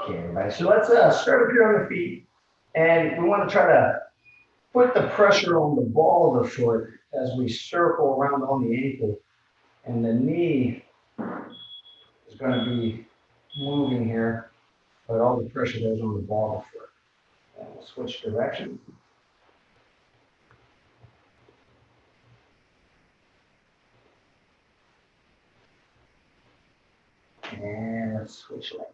Okay, everybody. So let's start up here on the feet, and we want to try to put the pressure on the ball of the foot as we circle around on the ankle, and the knee is going to be moving here, but all the pressure goes on the ball of the foot. And we'll switch direction. And let's switch legs.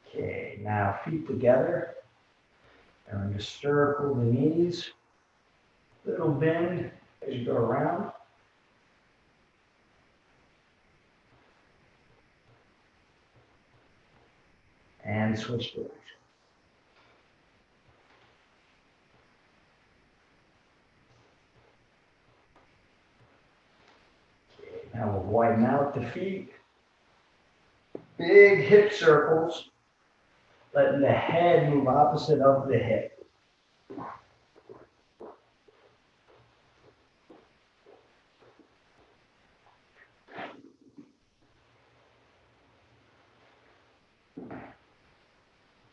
Okay, now feet together. And we're going to circle the knees. Little bend as you go around. And switch direction. Okay, now we'll widen out the feet. Big hip circles, letting the head move opposite of the hip.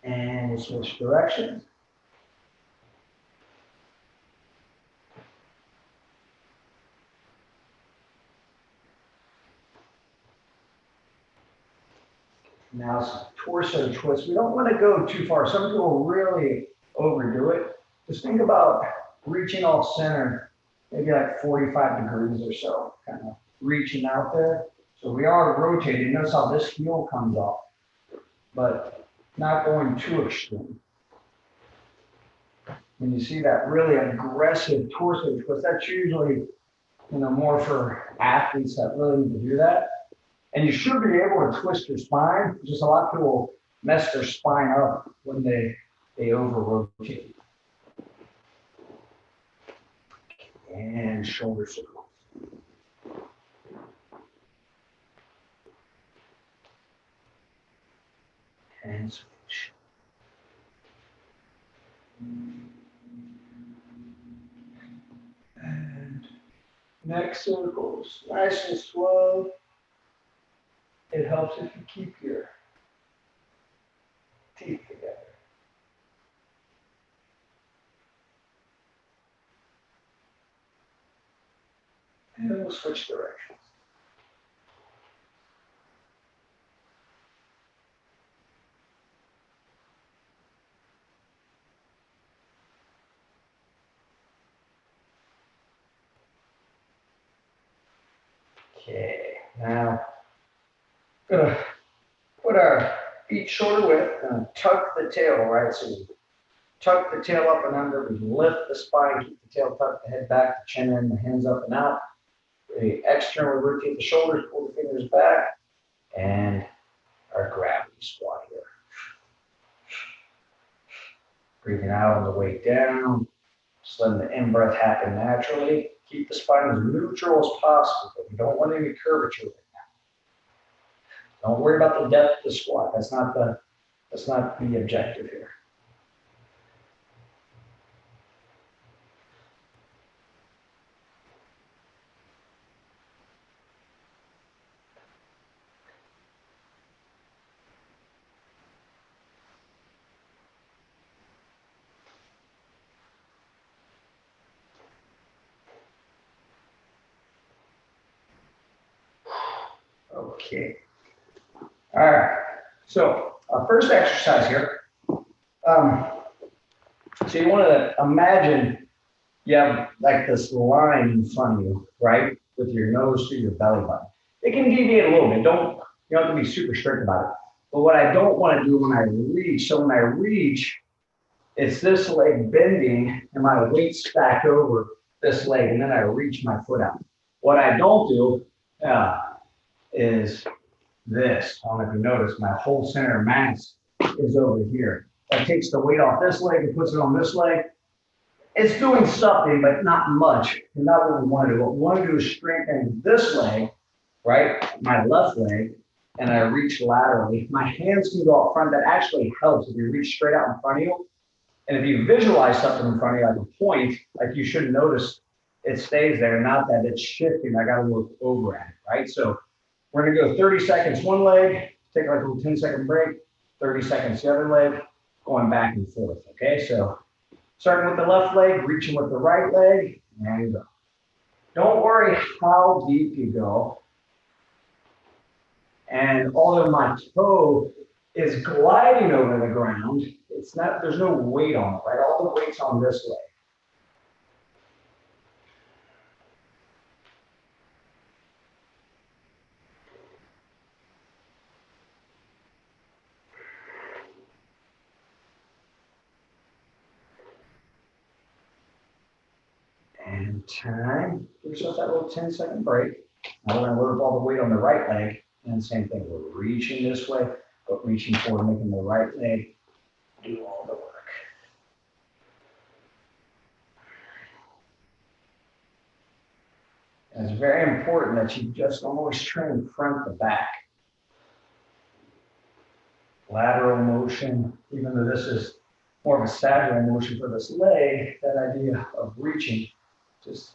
And we'll switch directions. Now some torso twist. We don't want to go too far. Some people really overdo it. Just think about reaching off center, maybe like 45 degrees or so, kind of reaching out there. So we are rotating. Notice how this heel comes off, but not going too extreme. When you see that really aggressive torso twist, that's usually, more for athletes that really need to do that. And you should be able to twist your spine. Just a lot of people mess their spine up when they over rotate. And shoulder circles. And switch. And neck circles, nice and slow. It helps if you keep your teeth together. And then we'll switch directions. Okay, now gonna put our feet shoulder width and tuck the tail, right? So we tuck the tail up and under, we lift the spine, keep the tail tucked, the head back, the chin in, the hands up and out. We externally rotate the shoulders, pull the fingers back, and our gravity squat here. Breathing out on the way down, just letting the in-breath happen naturally. Keep the spine as neutral as possible, but we don't want any curvature right now. Don't worry about the depth of the squat. That's not the objective here. Okay. All right. So our first exercise here. So you want to imagine you have like this line in front of you, right, with your nose to your belly button. It can deviate a little bit. You don't have to be super strict about it. But what I don't want to do when I reach, so when I reach, it's this leg bending and my weight stacked over this leg, and then I reach my foot out. What I don't do is this. I don't know if you notice, my whole center of mass is over here. That takes the weight off this leg and puts it on this leg. It's doing something, but not much. And not what we want to do. What we want to do is strengthen this leg, right? My left leg, and I reach laterally. My hands can go up front. That actually helps. If you reach straight out in front of you, And if you visualize something in front of you, like a point, like you should notice it stays there, not that it's shifting. I got to look over at it, right? So we're going to go 30 seconds one leg, take like a little 10-second break, 30 seconds the other leg, going back and forth, okay? So starting with the left leg, reaching with the right leg, and go. Don't worry how deep you go. And although my toe is gliding over the ground, it's not, there's no weight on it, right? All the weight's on this leg. And time. Give yourself that little 10-second break. Now we're going to load up all the weight on the right leg. And same thing, we're reaching this way, but reaching forward, making the right leg do all the work. And it's very important that you just don't always train front to back. Lateral motion, even though this is more of a sagittal motion for this leg, that idea of reaching just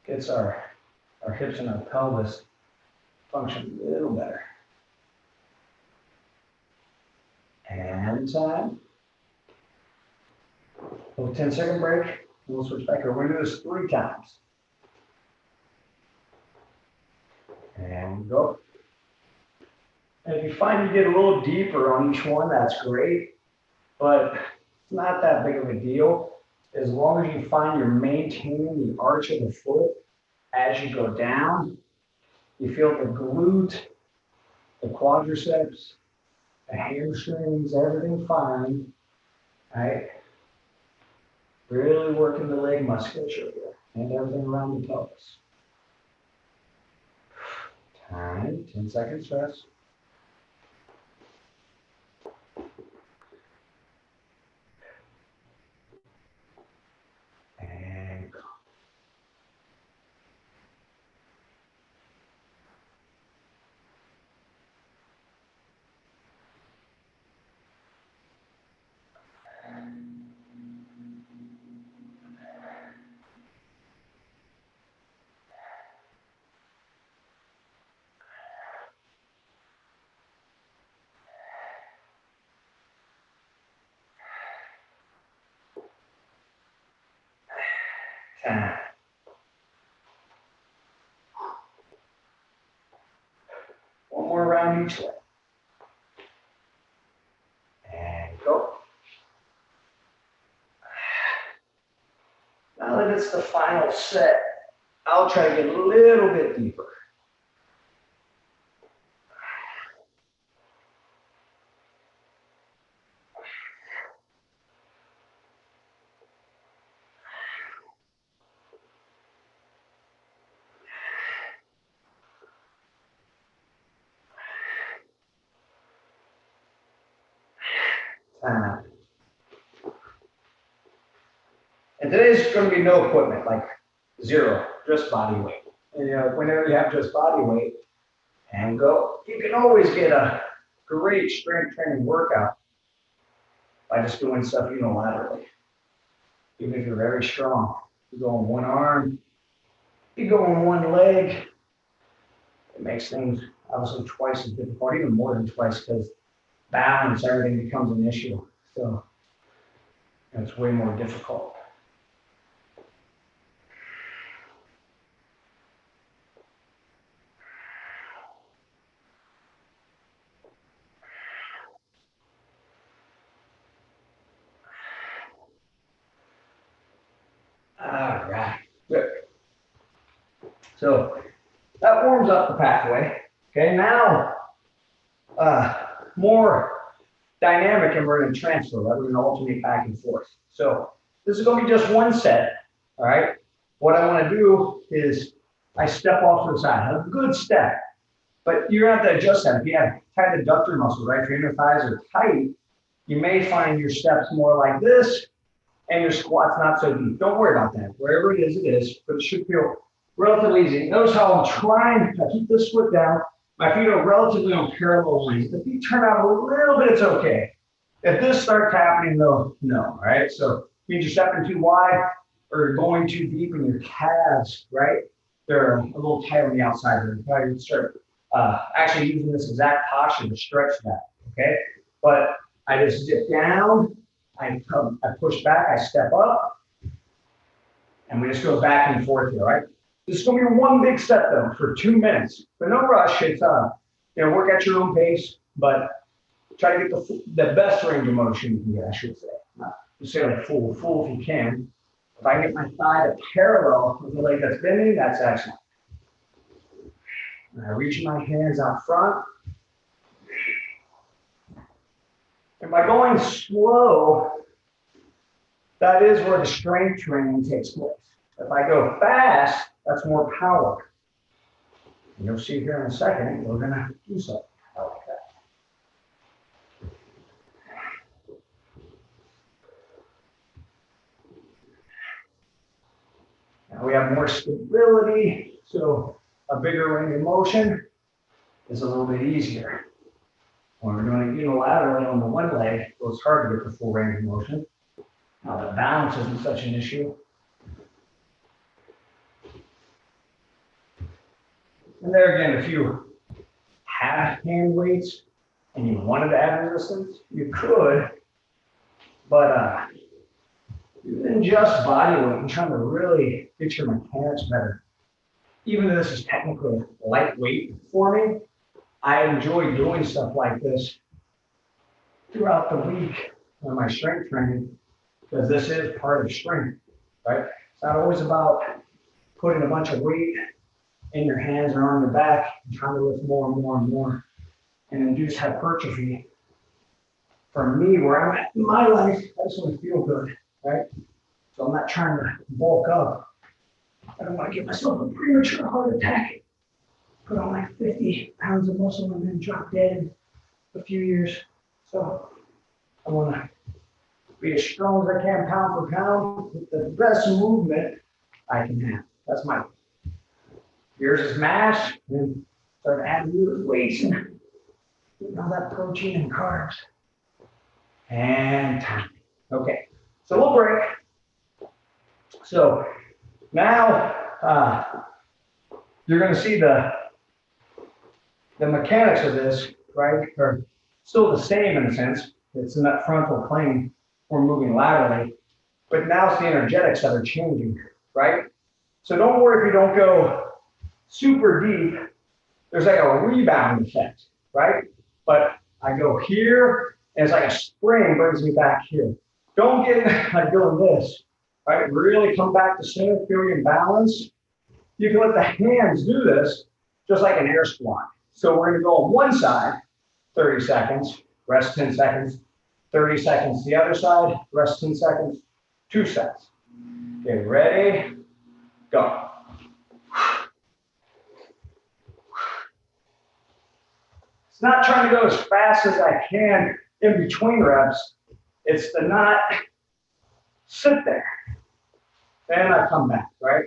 gets our hips and our pelvis function a little better. And time. A little 10-second break. We'll switch back over. We're going to do this 3 times. And go. And if you find you get a little deeper on each one, that's great. But it's not that big of a deal. As long as you find you're maintaining the arch of the foot as you go down, you feel the glute, the quadriceps, the hamstrings, everything fine, right? Really working the leg musculature here and everything around the pelvis. Time, 10 seconds rest. And go. Time. One more round each leg. And go. Now that it's the final set, I'll try to get a little bit deeper. And today's going to be no equipment, like 0, just body weight. And whenever you have just body weight and go, you can always get a great strength training workout by just doing stuff unilaterally. Even if you're very strong, you go on one arm, you go on one leg, it makes things obviously twice as difficult, even more than twice, because balance, everything becomes an issue. So it's way more difficult. All right, good. So that warms up the pathway. Okay, now more dynamic, and we're going to transfer, right? We're going to alternate back and forth. So this is going to be just one set, all right? What I want to do is I step off to the side, a good step, but you're going to have to adjust that. If you have tight adductor muscles, right? If your inner thighs are tight, you may find your steps more like this and your squats not so deep. Don't worry about that. Wherever it is, but it should feel relatively easy. Notice how I'm trying to keep this foot down. My feet are relatively on parallel lines. If you turn out a little bit, it's okay. If this starts happening though, no, right? So means you're stepping too wide or going too deep in your calves, right? They're a little tight on the outside. You probably start actually using this exact posture to stretch that, okay? But I just dip down, I push back, I step up, and we just go back and forth here, right? This is gonna be one big step though for 2 minutes, but no rush. It's work at your own pace, but try to get the best range of motion you can get, I should say. Not necessarily full if you can. If I get my thigh to parallel with the leg that's bending, that's excellent. And I reach my hands out front. And by going slow, that is where the strength training takes place. If I go fast, that's more power. And you'll see here in a second, we're gonna do something like that. Now we have more stability, so a bigger range of motion is a little bit easier. When we're doing it unilaterally on the one leg, well, it's hard to get the full range of motion. Now the balance isn't such an issue. And there again, if you have hand weights and you wanted to add resistance, you could, but even just body weight and trying to really get your mechanics better. Even though this is technically lightweight for me, I enjoy doing stuff like this throughout the week on my strength training because this is part of strength, right? It's not always about putting a bunch of weight in your hands or on your back and trying to lift more and more and more and induce hypertrophy. For me, where I'm at in my life, I just want to feel good, right? So I'm not trying to bulk up. I don't want to give myself a premature heart attack. Put on like 50 pounds of muscle and then drop dead in a few years. So I want to be as strong as I can pound for pound with the best movement I can have. That's my goal. Here's his mass, and start adding little weights and getting all that protein and carbs. And time. Okay, so we'll break. So now you're going to see the mechanics of this, right, are still the same in a sense. It's in that frontal plane. We're moving laterally, but now it's the energetics that are changing, right? So don't worry if you don't go super deep. There's like a rebound effect, right? But I go here, and it's like a spring brings me back here. Don't get like doing this, right? Really come back to center, feel your balance. You can let the hands do this, just like an air squat. So we're gonna go on one side, 30 seconds, rest 10 seconds, 30 seconds the other side, rest 10 seconds, 2 sets. Okay, ready, go. It's not trying to go as fast as I can in between reps. It's to not sit there. Then I come back, right?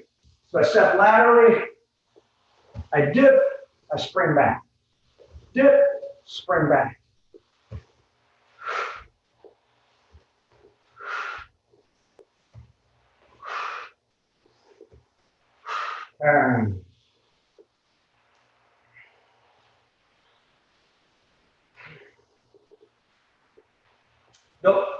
So I step laterally, I dip, I spring back. Dip, spring back. Turn. Go.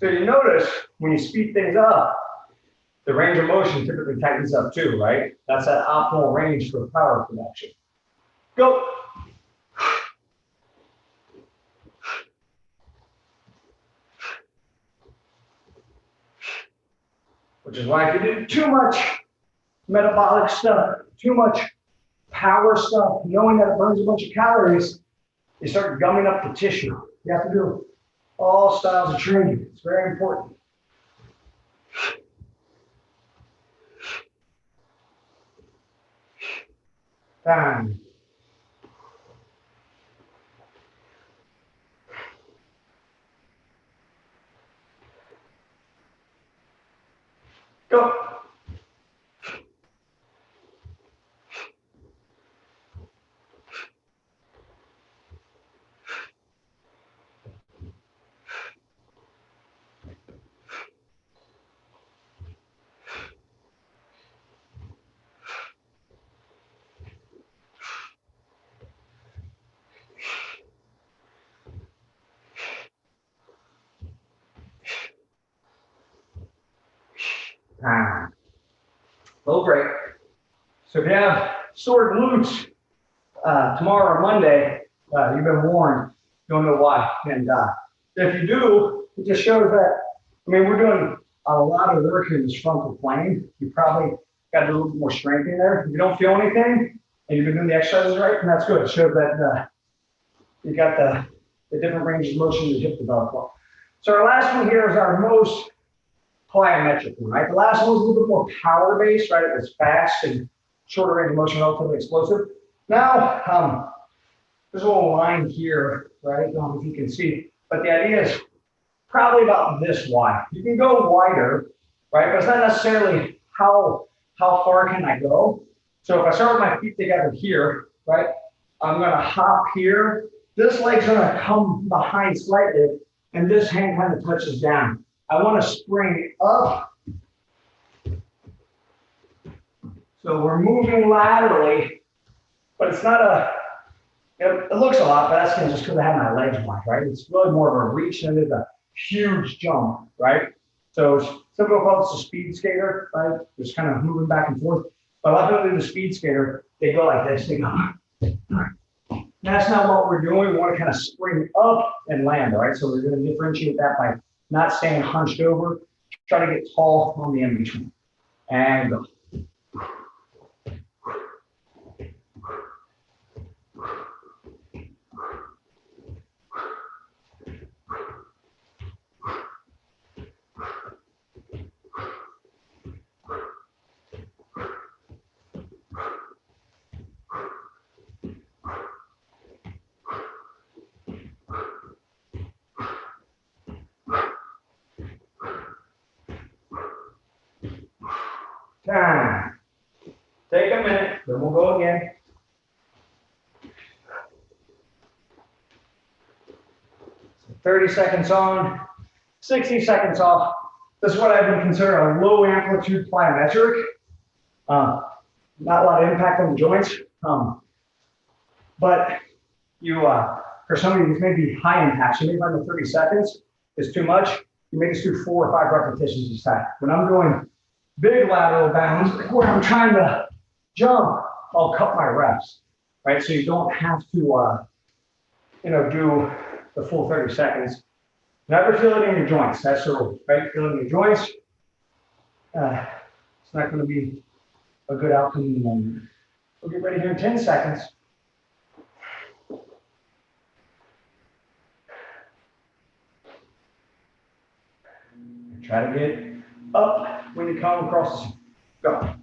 So you notice when you speed things up, the range of motion typically tightens up too, right? That's that optimal range for power production. Go. Which is why if you do too much metabolic stuff, too much power stuff, knowing that it burns a bunch of calories, you start gumming up the tissue. You have to do all styles of training. It's very important. Time. Go. Time. Little break. So if you have sore glutes tomorrow or Monday, you've been warned. Don't know why. And if you do, it just shows that, I mean, we're doing a lot of work in this frontal plane. You probably got a little bit more strength in there. If you don't feel anything and you've been doing the exercises right, and that's good. It shows that you got the different ranges of motion in the hip develop well. So our last one here is our most plyometric one, right? The last one was a little bit more power based, right? It was fast and shorter range of motion, relatively explosive. Now, there's a little line here, right? I don't know if you can see, but the idea is probably about this wide. You can go wider, right? But it's not necessarily how far can I go. So if I start with my feet together here, right? I'm gonna hop here. This leg's gonna come behind slightly, and this hand kind of touches down. I want to spring up. So we're moving laterally, but it's not a, it looks a lot, but that's just because I have my legs wide, right? It's really more of a reach than it is a huge jump, right? So some people call this a speed skater, right? Just kind of moving back and forth. But a lot of people do the speed skater, they go like this, they go. That's not what we're doing. We want to kind of spring up and land, all right? So we're going to differentiate that by not staying hunched over, try to get tall on the in-between. And go. Time. Take a minute, then we'll go again. So 30 seconds on, 60 seconds off. This is what I would consider a low amplitude plyometric. Not a lot of impact on the joints. But you, for some of these may be high impact. So maybe find the 30 seconds is too much. You may just do 4 or 5 repetitions each time. When I'm doing big lateral bounds, where I'm trying to jump, I'll cut my reps, right? So you don't have to, do the full 30 seconds. Never feel it in your joints. That's the rule, right? Feel it in your joints. It's not going to be a good outcome in the moment. We'll get ready here in 10 seconds. Try to get up when you come across the go.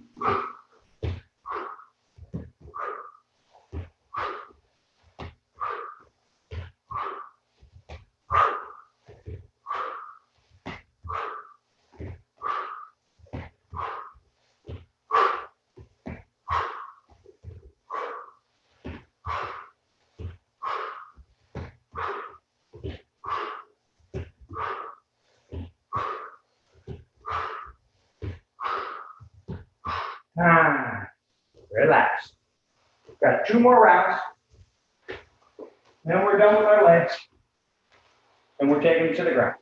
Relax. Got 2 more rounds. Then we're done with our legs. And we're taking them to the ground.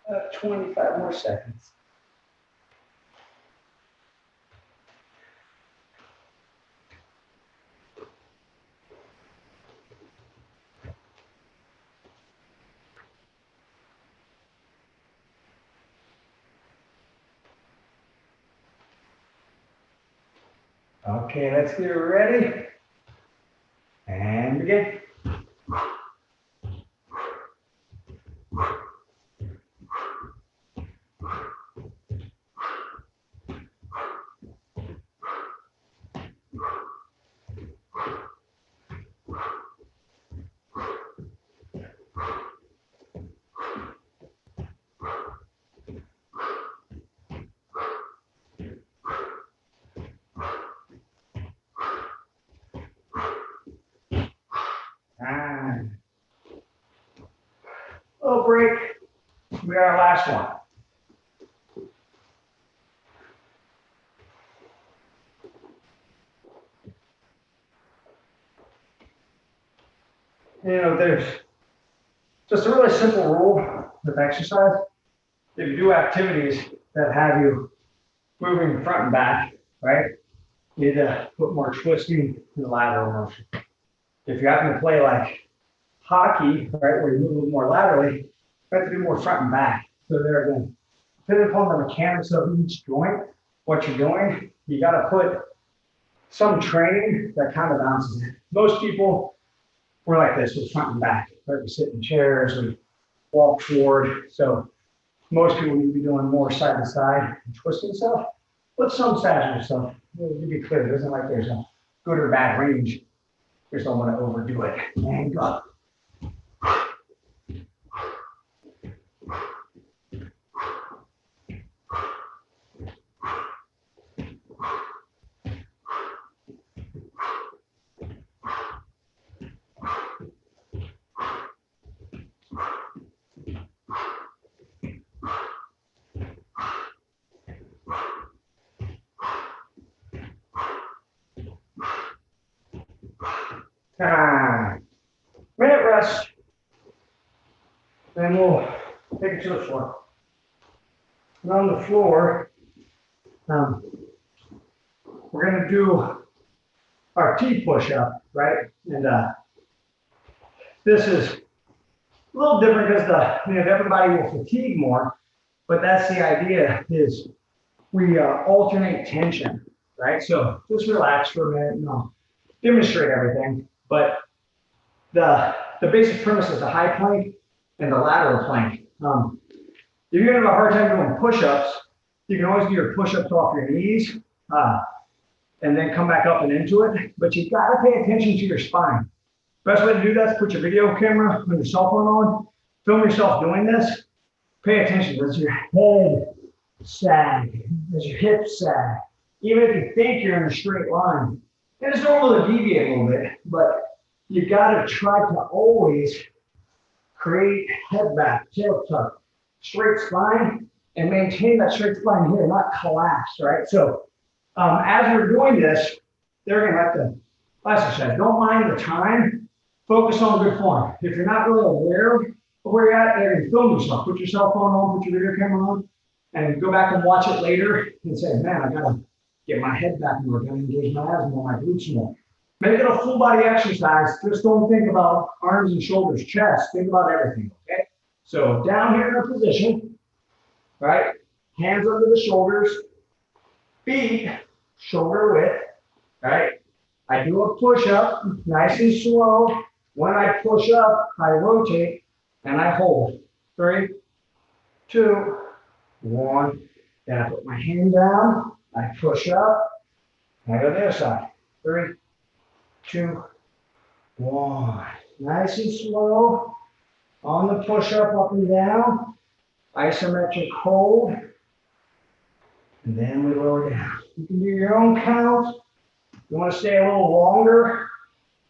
About 25 more seconds. Okay, let's get ready. And begin. And little break. We got our last one. There's just a really simple rule with exercise. If you do activities that have you moving front and back, right, you need to put more twisting in the lateral motion. If you're having to play like hockey, right, where you move a little more laterally, you have to do more front and back. So there again, depending upon the mechanics of each joint, what you're doing, you got to put some training that kind of bounces it. Most people, we're like this with front and back. Right? We sit in chairs, we walk forward. So most people need to be doing more side to side and twisting stuff. Put some sagittal stuff. To be clear, it isn't like there's a good or bad range. You just don't want to overdo it. And go. Minute rest, then we'll take it to the floor. And on the floor, we're going to do our T push-up, right? And this is a little different because everybody will fatigue more, but that's the idea is we alternate tension, right? So just relax for a minute and I'll demonstrate everything, but the basic premise is the high plank and the lateral plank. If you're gonna have a hard time doing push-ups, you can always do your push-ups off your knees and then come back up and into it, but you've got to pay attention to your spine. Best way to do that is put your video camera on your cell phone on, film yourself doing this, pay attention. Does your head sag? Does your hips sag? Even if you think you're in a straight line, it's normal to deviate a little bit, but you got to try to always create head back, tail tuck, straight spine, and maintain that straight spine here, not collapse, right? So as we're doing this, they're going to have to exercise. Don't mind the time. Focus on good form. If you're not really aware of where you're at, you can film yourself. Put your cell phone on, put your video camera on, and go back and watch it later and say, man, I got to get my head back more, got to engage my abs more, my glutes more. Make it a full body exercise. Just don't think about arms and shoulders, chest. Think about everything, okay? So down here in a position, right? Hands under the shoulders, feet shoulder width, right? I do a push-up, nice and slow. When I push up, I rotate and I hold. 3, 2, 1. Then I put my hand down, I push up, and I go to the other side. 3, 2, 1. Nice and slow. On the push-up, up and down. Isometric hold. And then we lower down. You can do your own count. You want to stay a little longer.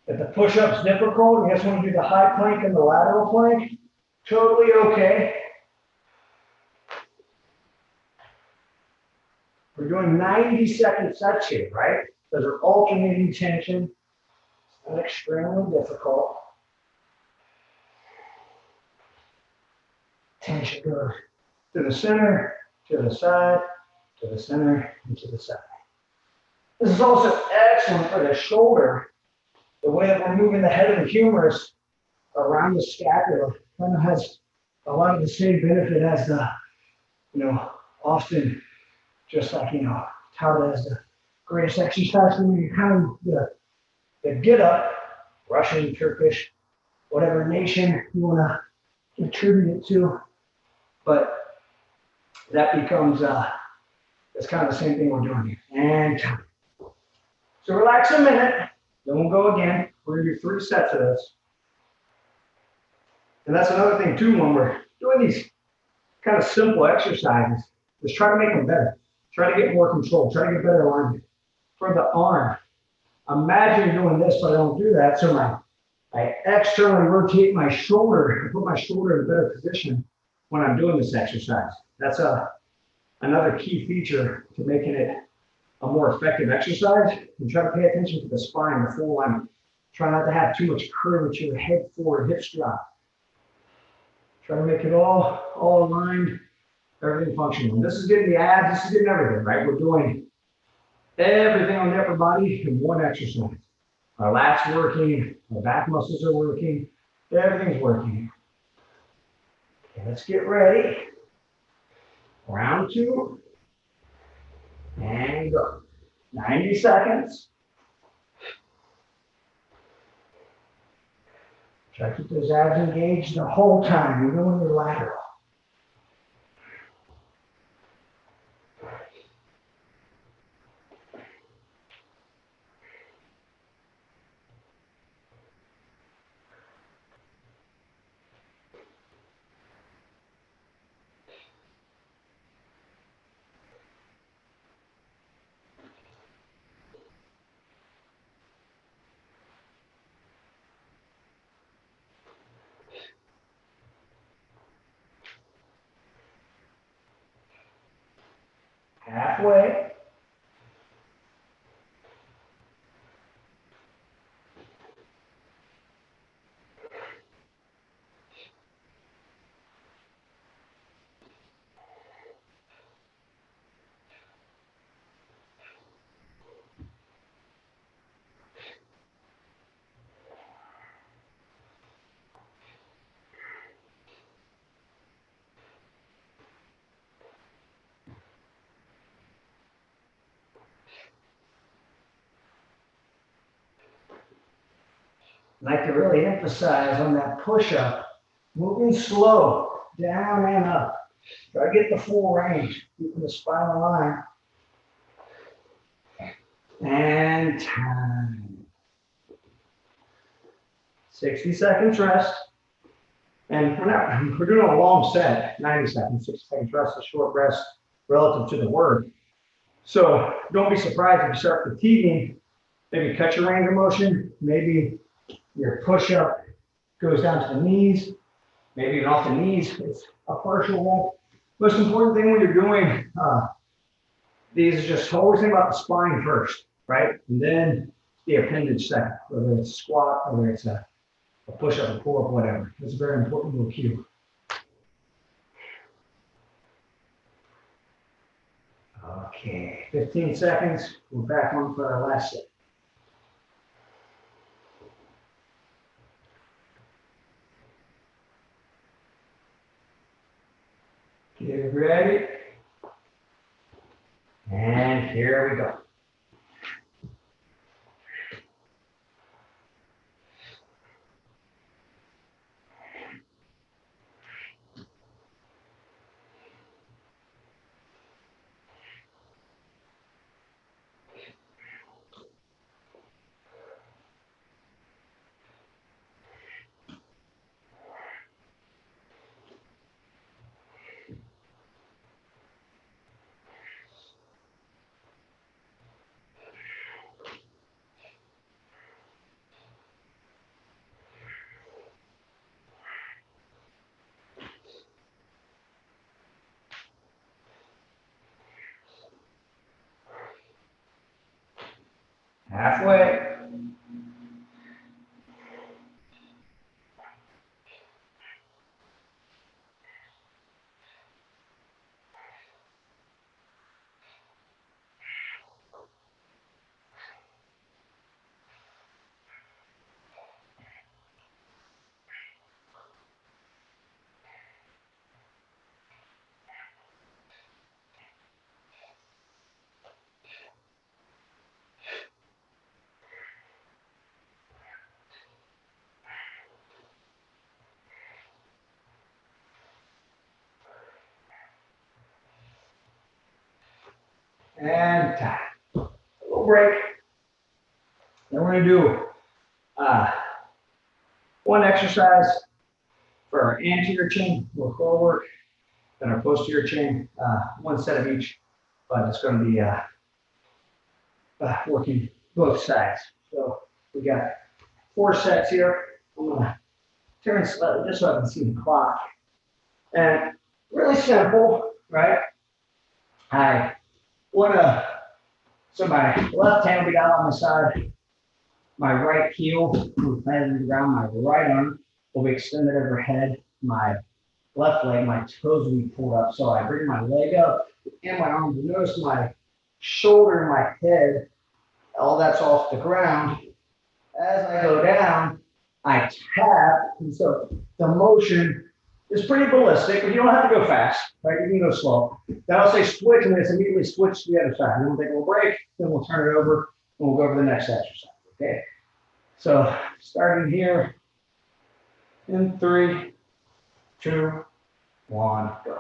If the push-up's difficult, you just want to do the high plank and the lateral plank. Totally okay. We're doing 90-second sets here, right? Those are alternating tension. It's not extremely difficult. Tension goes to the center, to the side, to the center, and to the side. This is also excellent for the shoulder. The way that we're moving the head of the humerus around the scapula kind of has a lot of the same benefit as the, often just like, touted as the Greatest exercise for you, kind of the get up, Russian, Turkish, whatever nation you want to attribute it to. But that becomes, it's kind of the same thing we're doing here. And so relax a minute, then we'll go again. We're gonna do 3 sets of this. And that's another thing too, when we're doing these kind of simple exercises, is try to make them better. Try to get more control, try to get better alignment. For the arm, imagine doing this, but I don't do that. So I externally rotate my shoulder and put my shoulder in a better position when I'm doing this exercise. That's another key feature to making it a more effective exercise. And try to pay attention to the spine, the full alignment. Try not to have too much curvature, head forward, hips drop. Try to make it all aligned, everything functional. And this is getting the abs, this is getting everything, right? We're doing everything on the upper body in one exercise. Our lats working, our back muscles are working, everything's working. Okay, let's get ready. Round 2. And go. 90 seconds. Try to keep those abs engaged the whole time, even when you're lateral. Halfway. I like to really emphasize on that push-up, moving slow, down and up. Try to get the full range, keeping the spine aligned. And time. 60 seconds rest. And we're doing a long set, 90 seconds, 60 seconds rest, a short rest relative to the work. So don't be surprised if you start fatiguing. Maybe cut your range of motion. Maybe your push-up goes down to the knees. Maybe even off the knees, it's a partial roll. Most important thing when you're doing these is just always think about the spine first, right? And then the appendage second, whether it's a squat, whether it's a push-up, a pull-up, whatever. It's a very important little cue. Okay, 15 seconds. We're back on for our last set. Get ready. And here we go. and time. A little break. Then we're going to do one exercise for our anterior chain, more core work, then our posterior chain, one set of each, but it's going to be working both sides. So we got 4 sets here. I'm going to turn slightly just so I can see the clock. And really simple, right? I want to, so my left hand will be down on the side. My right heel will be planted on the ground. My right arm will be extended overhead. My left leg, my toes will be pulled up. So I bring my leg up and my arm. Notice my shoulder and my head, all that's off the ground. As I go down, I tap. And so the motion is pretty ballistic, but you don't have to go fast, right? You can go slow. Then I'll say switch, and it's immediately switch to the other side. Then we'll take a little break, then we'll turn it over, and we'll go over the next exercise, okay? So starting here in 3, 2, 1, go.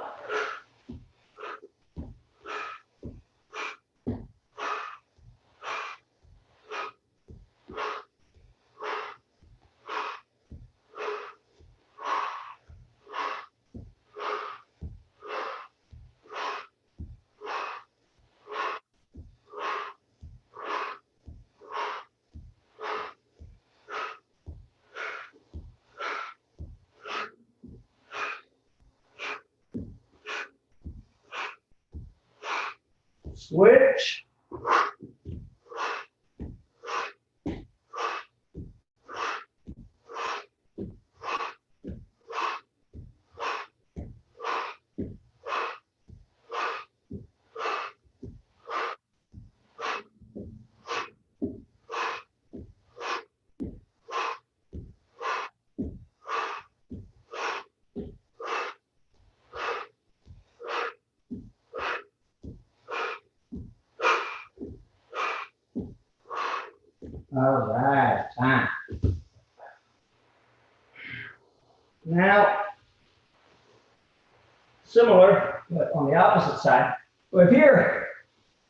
Switch. All right, time. Now, similar, but on the opposite side. But here,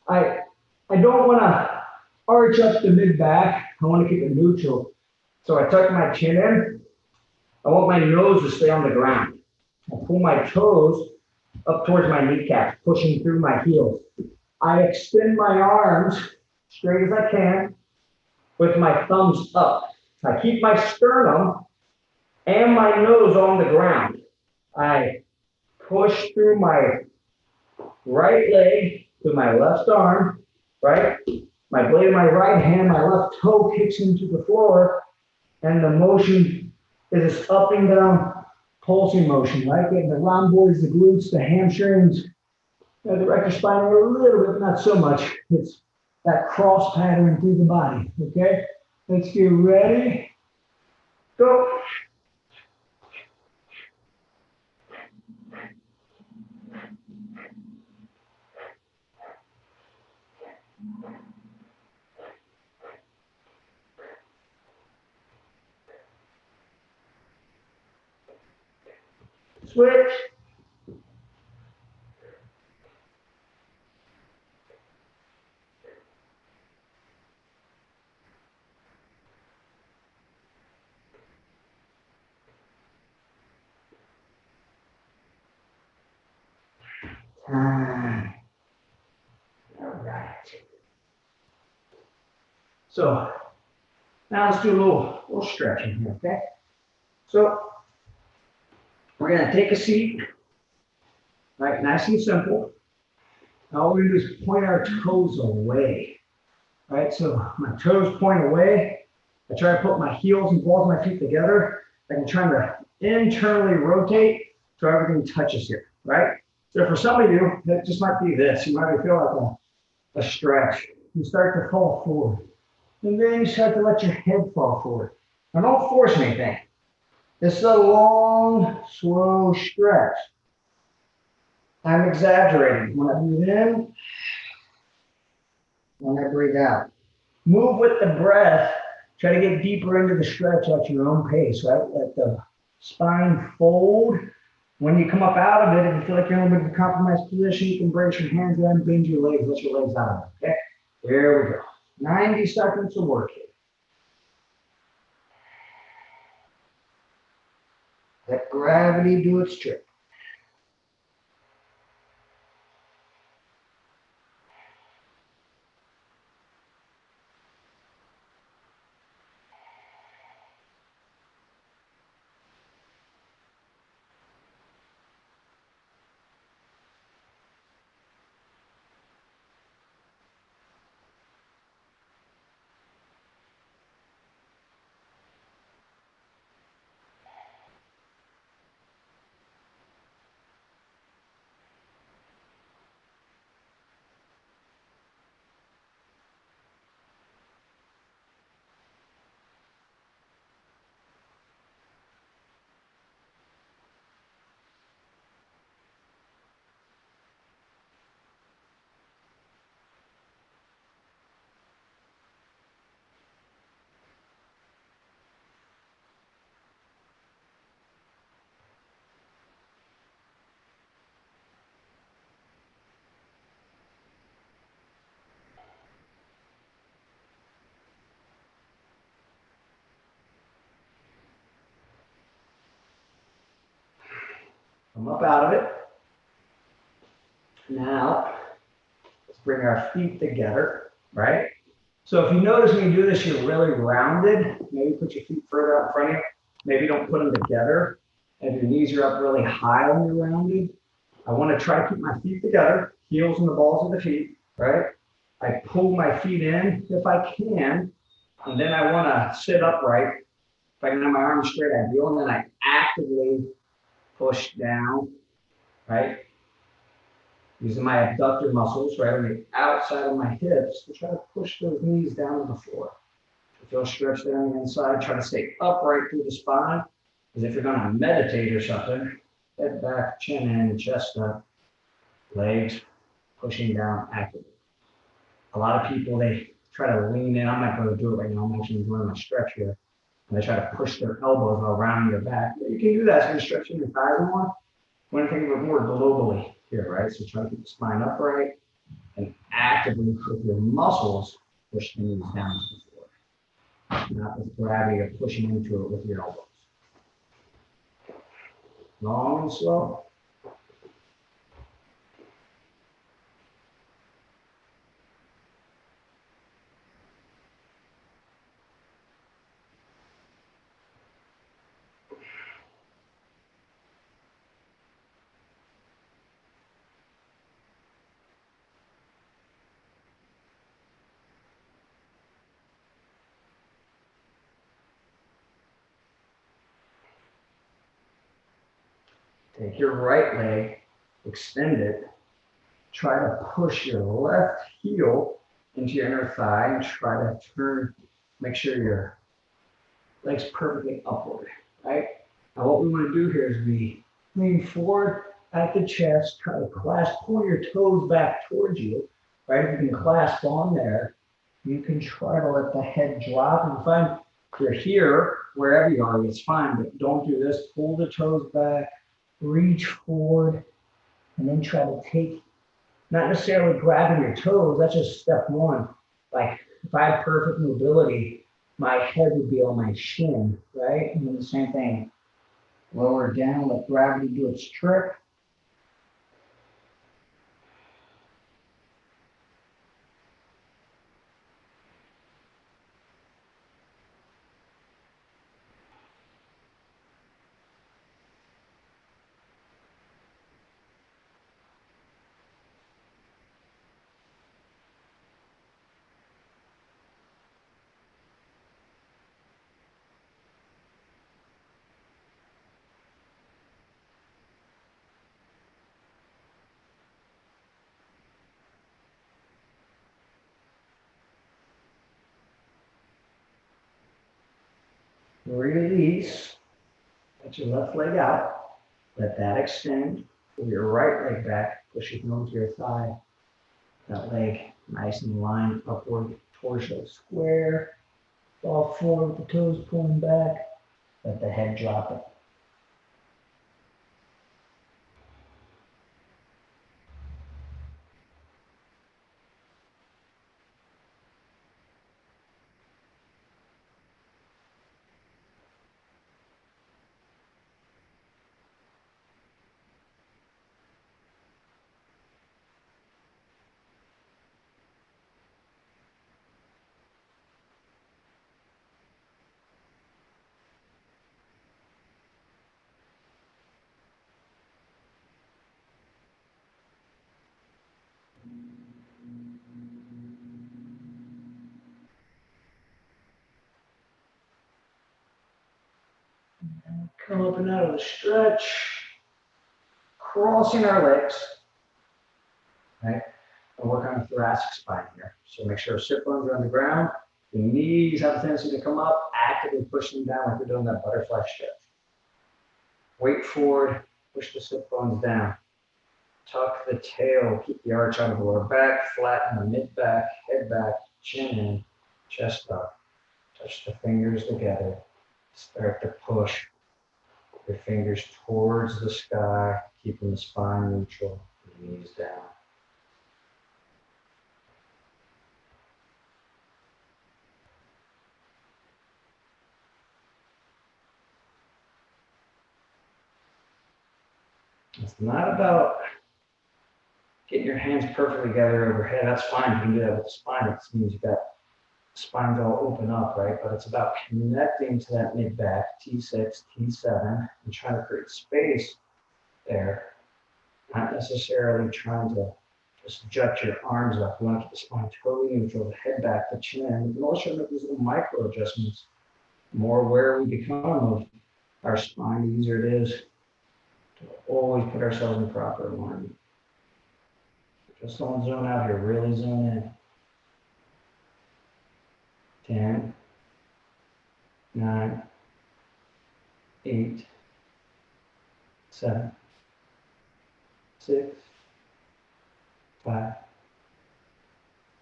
I don't want to arch up the mid back. I want to keep it neutral. So I tuck my chin in. I want my nose to stay on the ground. I pull my toes up towards my kneecaps, pushing through my heels. I extend my arms straight as I can with my thumbs up. I keep my sternum and my nose on the ground. I push through my right leg to my left arm, right? My blade of my right hand, my left toe kicks into the floor, and the motion is this up and down pulsing motion, right? Getting the rhomboids, the glutes, the hamstrings, the rectus spine a little bit, not so much. It's that cross pattern through the body, okay? Let's get ready. Go. Switch. Time. All right. So now let's do a little stretching here, okay? So we're gonna take a seat, right? Nice and simple. Now all we're gonna do is point our toes away, right? So my toes point away. I try to put my heels and balls of my feet together. I'm trying to internally rotate so everything touches here, right? So for some of you, that just might be this. You might feel like a stretch. You start to fall forward. And then you start to let your head fall forward. Now don't force anything. It's a long, slow stretch. I'm exaggerating. When I breathe in, when I breathe out. Move with the breath. Try to get deeper into the stretch at your own pace, right? Let the spine fold When you come up out of it, if you feel like you're in a little bit of a compromised position, you can brace your hands down, bend your legs, let your legs out of it. Okay? There we go. 90 seconds of work here. Let gravity do its trick. Come up out of it. Now, let's bring our feet together, right? So if you notice when you do this, you're really rounded. Maybe put your feet further out in front of you. Maybe don't put them together. If your knees are up really high when you're rounded, I want to try to keep my feet together, heels and the balls of the feet, right? I pull my feet in if I can, and then I want to sit upright. If I can have my arms straight, I do, and then I actively push down, right? Using my abductor muscles, right, on the outside of my hips to try to push those knees down to the floor. Feel stretched there on the inside. Try to stay upright through the spine. Because if you're going to meditate or something, head back, chin in, chest up, legs pushing down actively. A lot of people, they try to lean in. I'm not going to do it right now. I'm actually doing my stretch here. And they try to push their elbows around your back. You can do that. So you're stretching your thighs more. One thing we're more globally here, right? So try to keep the spine upright and actively with your muscles push the knees down to the floor. Not with gravity or pushing into it with your elbows. Long and slow. Take your right leg, extend it. Try to push your left heel into your inner thigh and try to turn, make sure your leg's perfectly upward, right? Now what we want to do here is we lean forward at the chest, try to clasp, pull your toes back towards you, right? If you can clasp on there, you can try to let the head drop and find if you're here, wherever you are, it's fine, but don't do this. Pull the toes back, reach forward, and then try to take, not necessarily grabbing your toes, that's just step one. Like if I had perfect mobility, my head would be on my shin, right? And then the same thing, lower down, let gravity do its trick. Release, let your left leg out, let that extend, pull your right leg back, push it into your thigh, that leg nice and aligned upward, torso square, fall forward with the toes pulling back, let the head drop it. Come up and out of the stretch. Crossing our legs. Right? And work on the thoracic spine here. So make sure sit bones are on the ground. The knees have a tendency to come up, actively push them down like we're doing that butterfly stretch. Weight forward, push the sit bones down. Tuck the tail, keep the arch on the lower back, flatten the mid back, head back, chin in, chest up. Touch the fingers together. Start to push your fingers towards the sky, keeping the spine neutral, knees down. It's not about getting your hands perfectly together overhead. That's fine. You can do that with the spine. It means you've got spine's all open up, right? But it's about connecting to that mid back, T6, T7, and trying to create space there. Not necessarily trying to just jut your arms up. You want to keep the spine totally neutral, the head back, the chin. You can also make these little micro adjustments. The more aware we become of our spine, the easier it is to always put ourselves in proper alignment. Just don't zone out here, really zone in. 10, 9, 8, 7, 6, 5,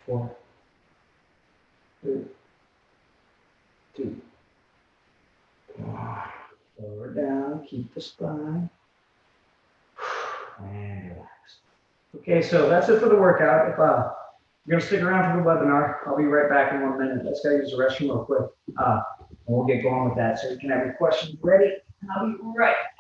4, 3, 2, 1. Lower down, keep the spine, and relax. Okay, so that's it for the workout. If you're gonna stick around for the webinar, I'll be right back in 1 minute. Let's go use the restroom real quick, and we'll get going with that. So you can have your questions ready, and I'll be right back.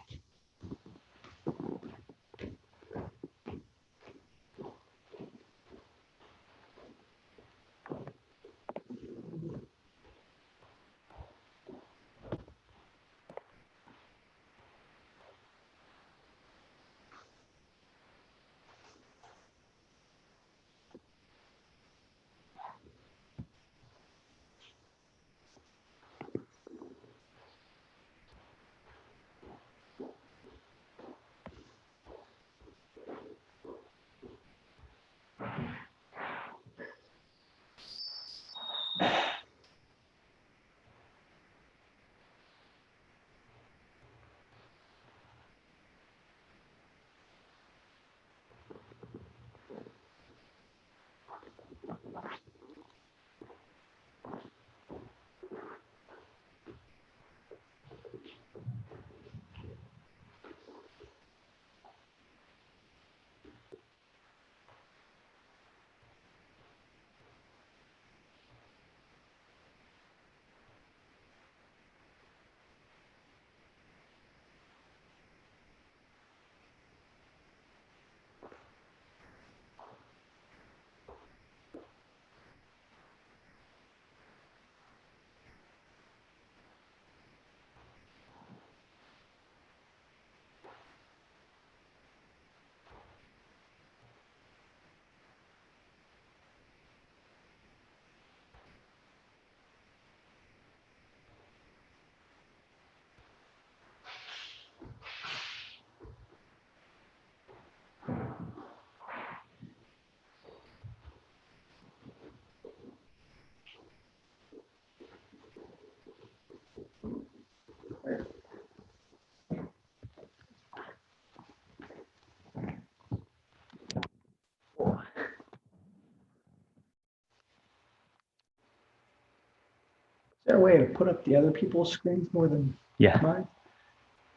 Is there a way to put up the other people's screens more than mine?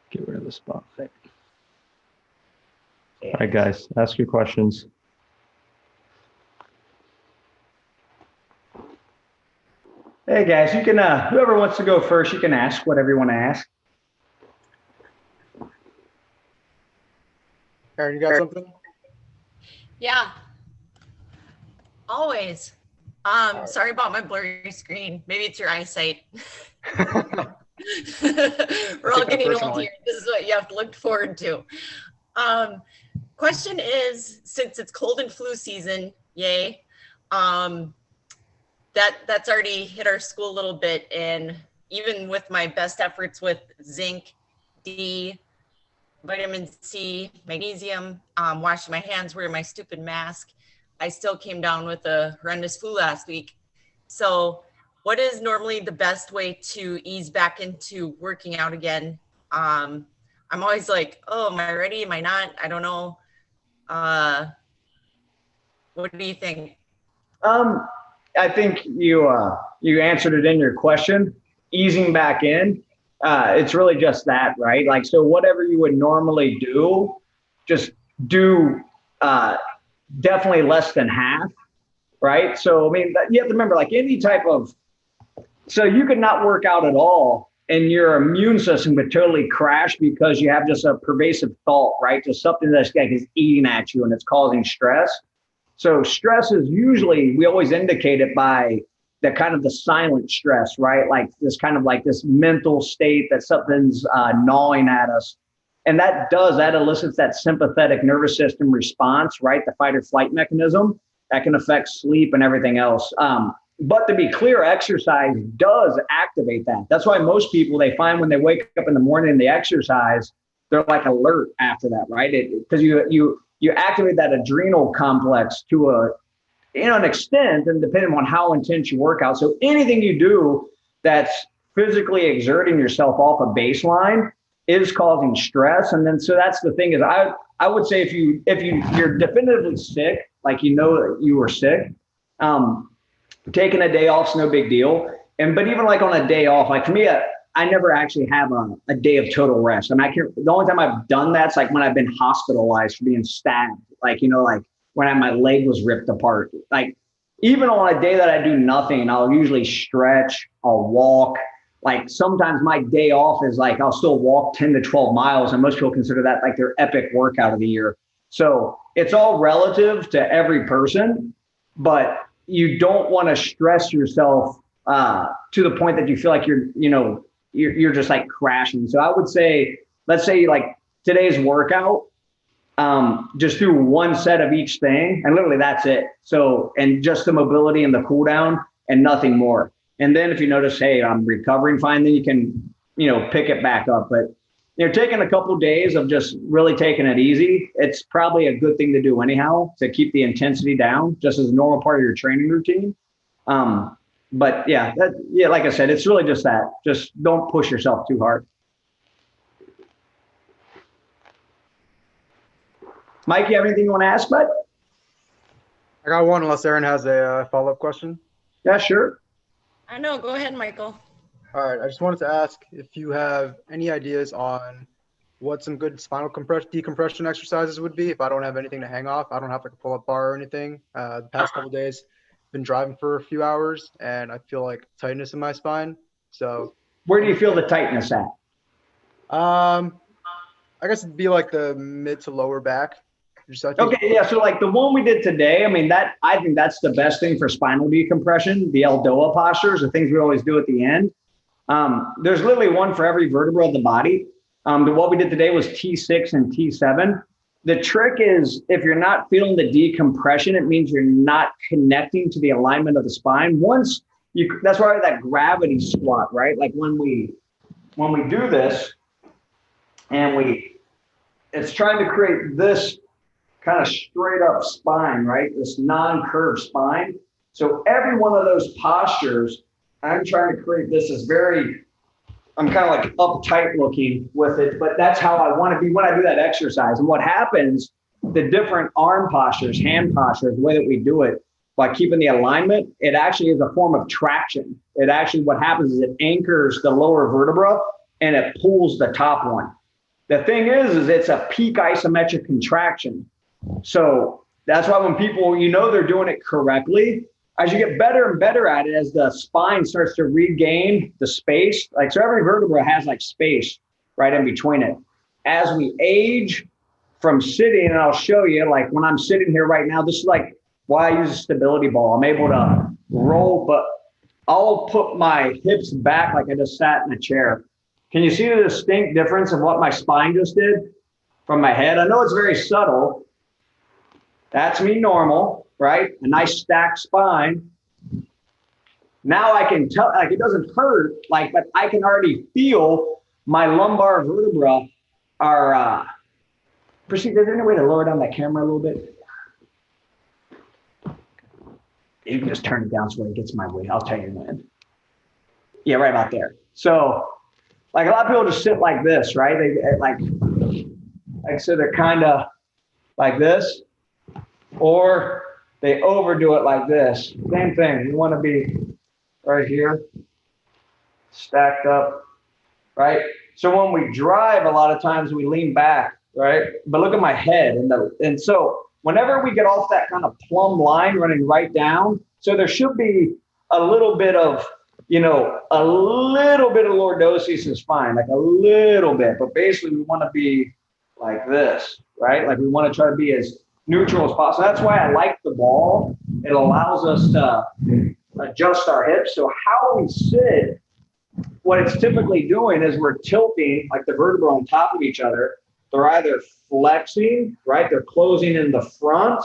Get rid of the spotlight. All right, guys, ask your questions. Hey guys, you can whoever wants to go first, you can ask whatever you want to ask. Aaron, you got something? Yeah, always. Sorry about my blurry screen. Maybe it's your eyesight. We're all getting old here. This is what you have to look forward to. Question is, since it's cold and flu season, yay, that's already hit our school a little bit, and even with my best efforts with zinc, D, vitamin C, magnesium, washing my hands, wearing my stupid mask, I still came down with a horrendous flu last week. So what is normally the best way to ease back into working out again? I'm always like, oh, am I ready? Am I not? I don't know. What do you think? I think you answered it in your question. Easing back in, it's really just that, right? Like, so whatever you would normally do, just do definitely less than half, right? So I mean, you have to remember, like any type of, so you could not work out at all, and your immune system could totally crash because you have just a pervasive thought, right? Just something that's like is eating at you and it's causing stress. So stress is usually, we always indicate it by the kind of the silent stress, right? Like this kind of like this mental state that something's gnawing at us. And that elicits that sympathetic nervous system response, right? The fight or flight mechanism that can affect sleep and everything else. But to be clear, exercise does activate that. That's why most people, they find when they wake up in the morning and they exercise, they're like alert after that, right? Because you activate that adrenal complex to an extent, and depending on how intense you work out. So anything you do that's physically exerting yourself off a baseline is causing stress. And then so that's the thing is I would say if you're definitively sick, like you know that you were sick, taking a day off is no big deal. But even like on a day off, like for me, I never actually have a day of total rest. I mean, the only time I've done that's like when I've been hospitalized for being stabbed, like, like when my leg was ripped apart. Like even on a day that I do nothing, I'll usually stretch, I'll walk. Like sometimes my day off is like, I'll still walk 10 to 12 miles. And most people consider that like their epic workout of the year. So it's all relative to every person, but you don't want to stress yourself to the point that you feel like you're just like crashing. So I would say, let's say like today's workout, just do one set of each thing and literally that's it. So, and just the mobility and the cool down and nothing more. And then if you notice, hey, I'm recovering fine, then you can, pick it back up. But taking a couple of days of just really taking it easy, it's probably a good thing to do anyhow to keep the intensity down, just as a normal part of your training routine. But like I said, it's really just that. Just don't push yourself too hard. Mike, you have anything you want to ask, bud? I got one, unless Aaron has a follow-up question. Yeah, sure. I know. Go ahead, Michael. All right. I just wanted to ask if you have any ideas on what some good spinal decompression exercises would be if I don't have anything to hang off. I don't have like a pull-up bar or anything. The past couple of days, I've been driving for a few hours, and I feel like tightness in my spine. So where do you feel the tightness at? I guess it'd be like the mid to lower back. Okay, yeah. So like the one we did today, I mean, I think that's the best thing for spinal decompression, the Eldoa postures, the things we always do at the end. There's literally one for every vertebra of the body. But what we did today was T6 and T7. The trick is if you're not feeling the decompression, it means you're not connecting to the alignment of the spine. That's why that gravity squat, right? Like when we do this and it's trying to create this kind of straight up spine, right? This non-curved spine. So every one of those postures, I'm trying to create this as I'm kind of like uptight looking with it, but that's how I want to be when I do that exercise. And what happens, the different arm postures, hand postures, the way that we do it, by keeping the alignment, it actually is a form of traction. What happens is it anchors the lower vertebra and it pulls the top one. The thing is it's a peak isometric contraction. So that's why when people, they're doing it correctly, as you get better and better at it, as the spine starts to regain the space, like so every vertebra has like space right in between it. As we age from sitting, and I'll show you, like when I'm sitting here right now, this is like why I use a stability ball. I'm able to roll, but I'll put my hips back like I just sat in a chair. Can you see the distinct difference of what my spine just did from my head? I know it's very subtle. That's me normal, right? A nice stacked spine. Now I can tell, like, it doesn't hurt, like, but I can already feel my lumbar vertebra are, Proceed, is there any way to lower down that camera a little bit? You can just turn it down so it gets my way. I'll tell you when. Yeah, right about there. So, like, a lot of people just sit like this, right? They like so they're kind of like this, or they overdo it like this. Same thing. You want to be right here, stacked up, right? So when we drive, a lot of times we lean back, right? But look at my head, and so whenever we get off that kind of plumb line running right down, so there should be a little bit of, a little bit of lordosis in spine, like a little bit, but basically we want to be like this, right? Like we want to try to be as neutral as possible. That's why I like the ball. It allows us to adjust our hips. So how we sit, what it's typically doing is we're tilting like the vertebrae on top of each other. They're either flexing, right? They're closing in the front,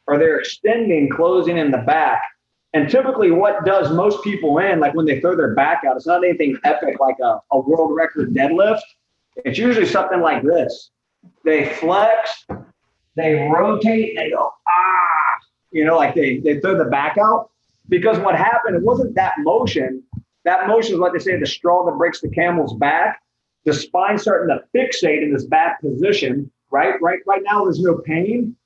or they're extending, closing in the back. And typically what does most people in, like when they throw their back out, it's not anything epic like a world record deadlift. It's usually something like this. They flex, they rotate, they go, like they throw the back out. Because what happened, it wasn't that motion. That motion is what they say, the straw that breaks the camel's back. The spine's starting to fixate in this back position, right? Right now, there's no pain.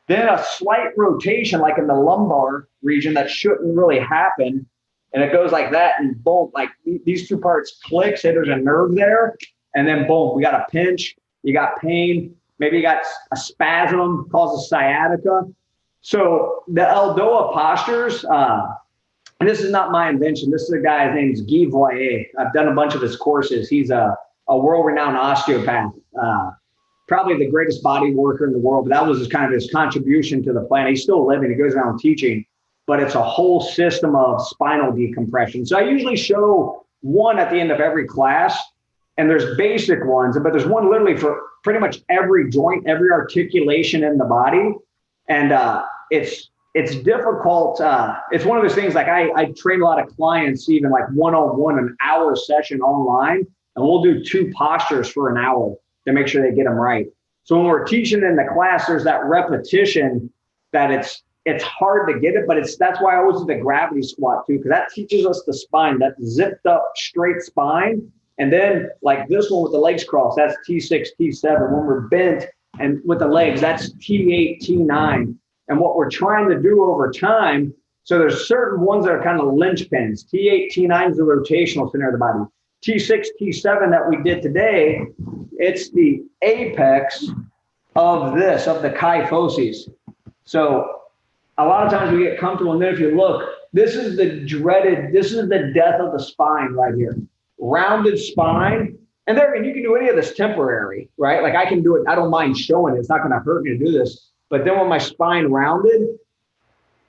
Then a slight rotation, like in the lumbar region, that shouldn't really happen. And it goes like that, and boom, like these two parts click, say there's a nerve there, and then boom, we got a pinch, you got pain, maybe you got a spasm, causes sciatica. So the Eldoa postures, and this is not my invention. This is a guy, his name's Guy Voyer. I've done a bunch of his courses. He's a world-renowned osteopath, probably the greatest body worker in the world, but that was kind of his contribution to the planet. He's still living, he goes around teaching, but it's a whole system of spinal decompression. So I usually show one at the end of every class, and there's basic ones, but there's one literally for pretty much every joint, every articulation in the body. And it's difficult. It's one of those things, like I train a lot of clients, even like one-on-one, an hour session online, and we'll do 2 postures for an hour to make sure they get them right. So when we're teaching in the class, there's that repetition that it's hard to get it, but that's why I always do the gravity squat too, because that teaches us the spine, that zipped up straight spine. And then like this one with the legs crossed, that's T6, T7. When we're bent and with the legs, that's T8, T9. And what we're trying to do over time, so there's certain ones that are kind of linchpins. T8, T9 is the rotational center of the body. T6, T7 that we did today, it's the apex of the kyphosis. So a lot of times we get comfortable, and then if you look, this is the death of the spine right here. Rounded spine. And you can do any of this temporary, right? Like I can do it. I don't mind showing it. It's not going to hurt me to do this. But then when my spine rounded,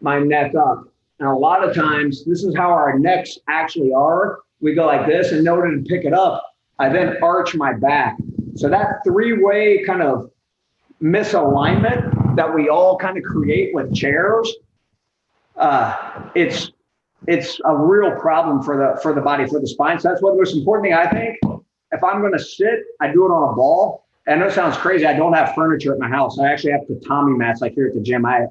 my neck up. And a lot of times, this is how our necks actually are. We go like this, and in order to pick it up, I then arch my back. So that 3-way kind of misalignment that we all kind of create with chairs, it's a real problem for the body, for the spine. So that's what the most important thing, I think. If I'm going to sit, I do it on a ball. And I know it sounds crazy. I don't have furniture at my house. I actually have tatami mats like here at the gym. My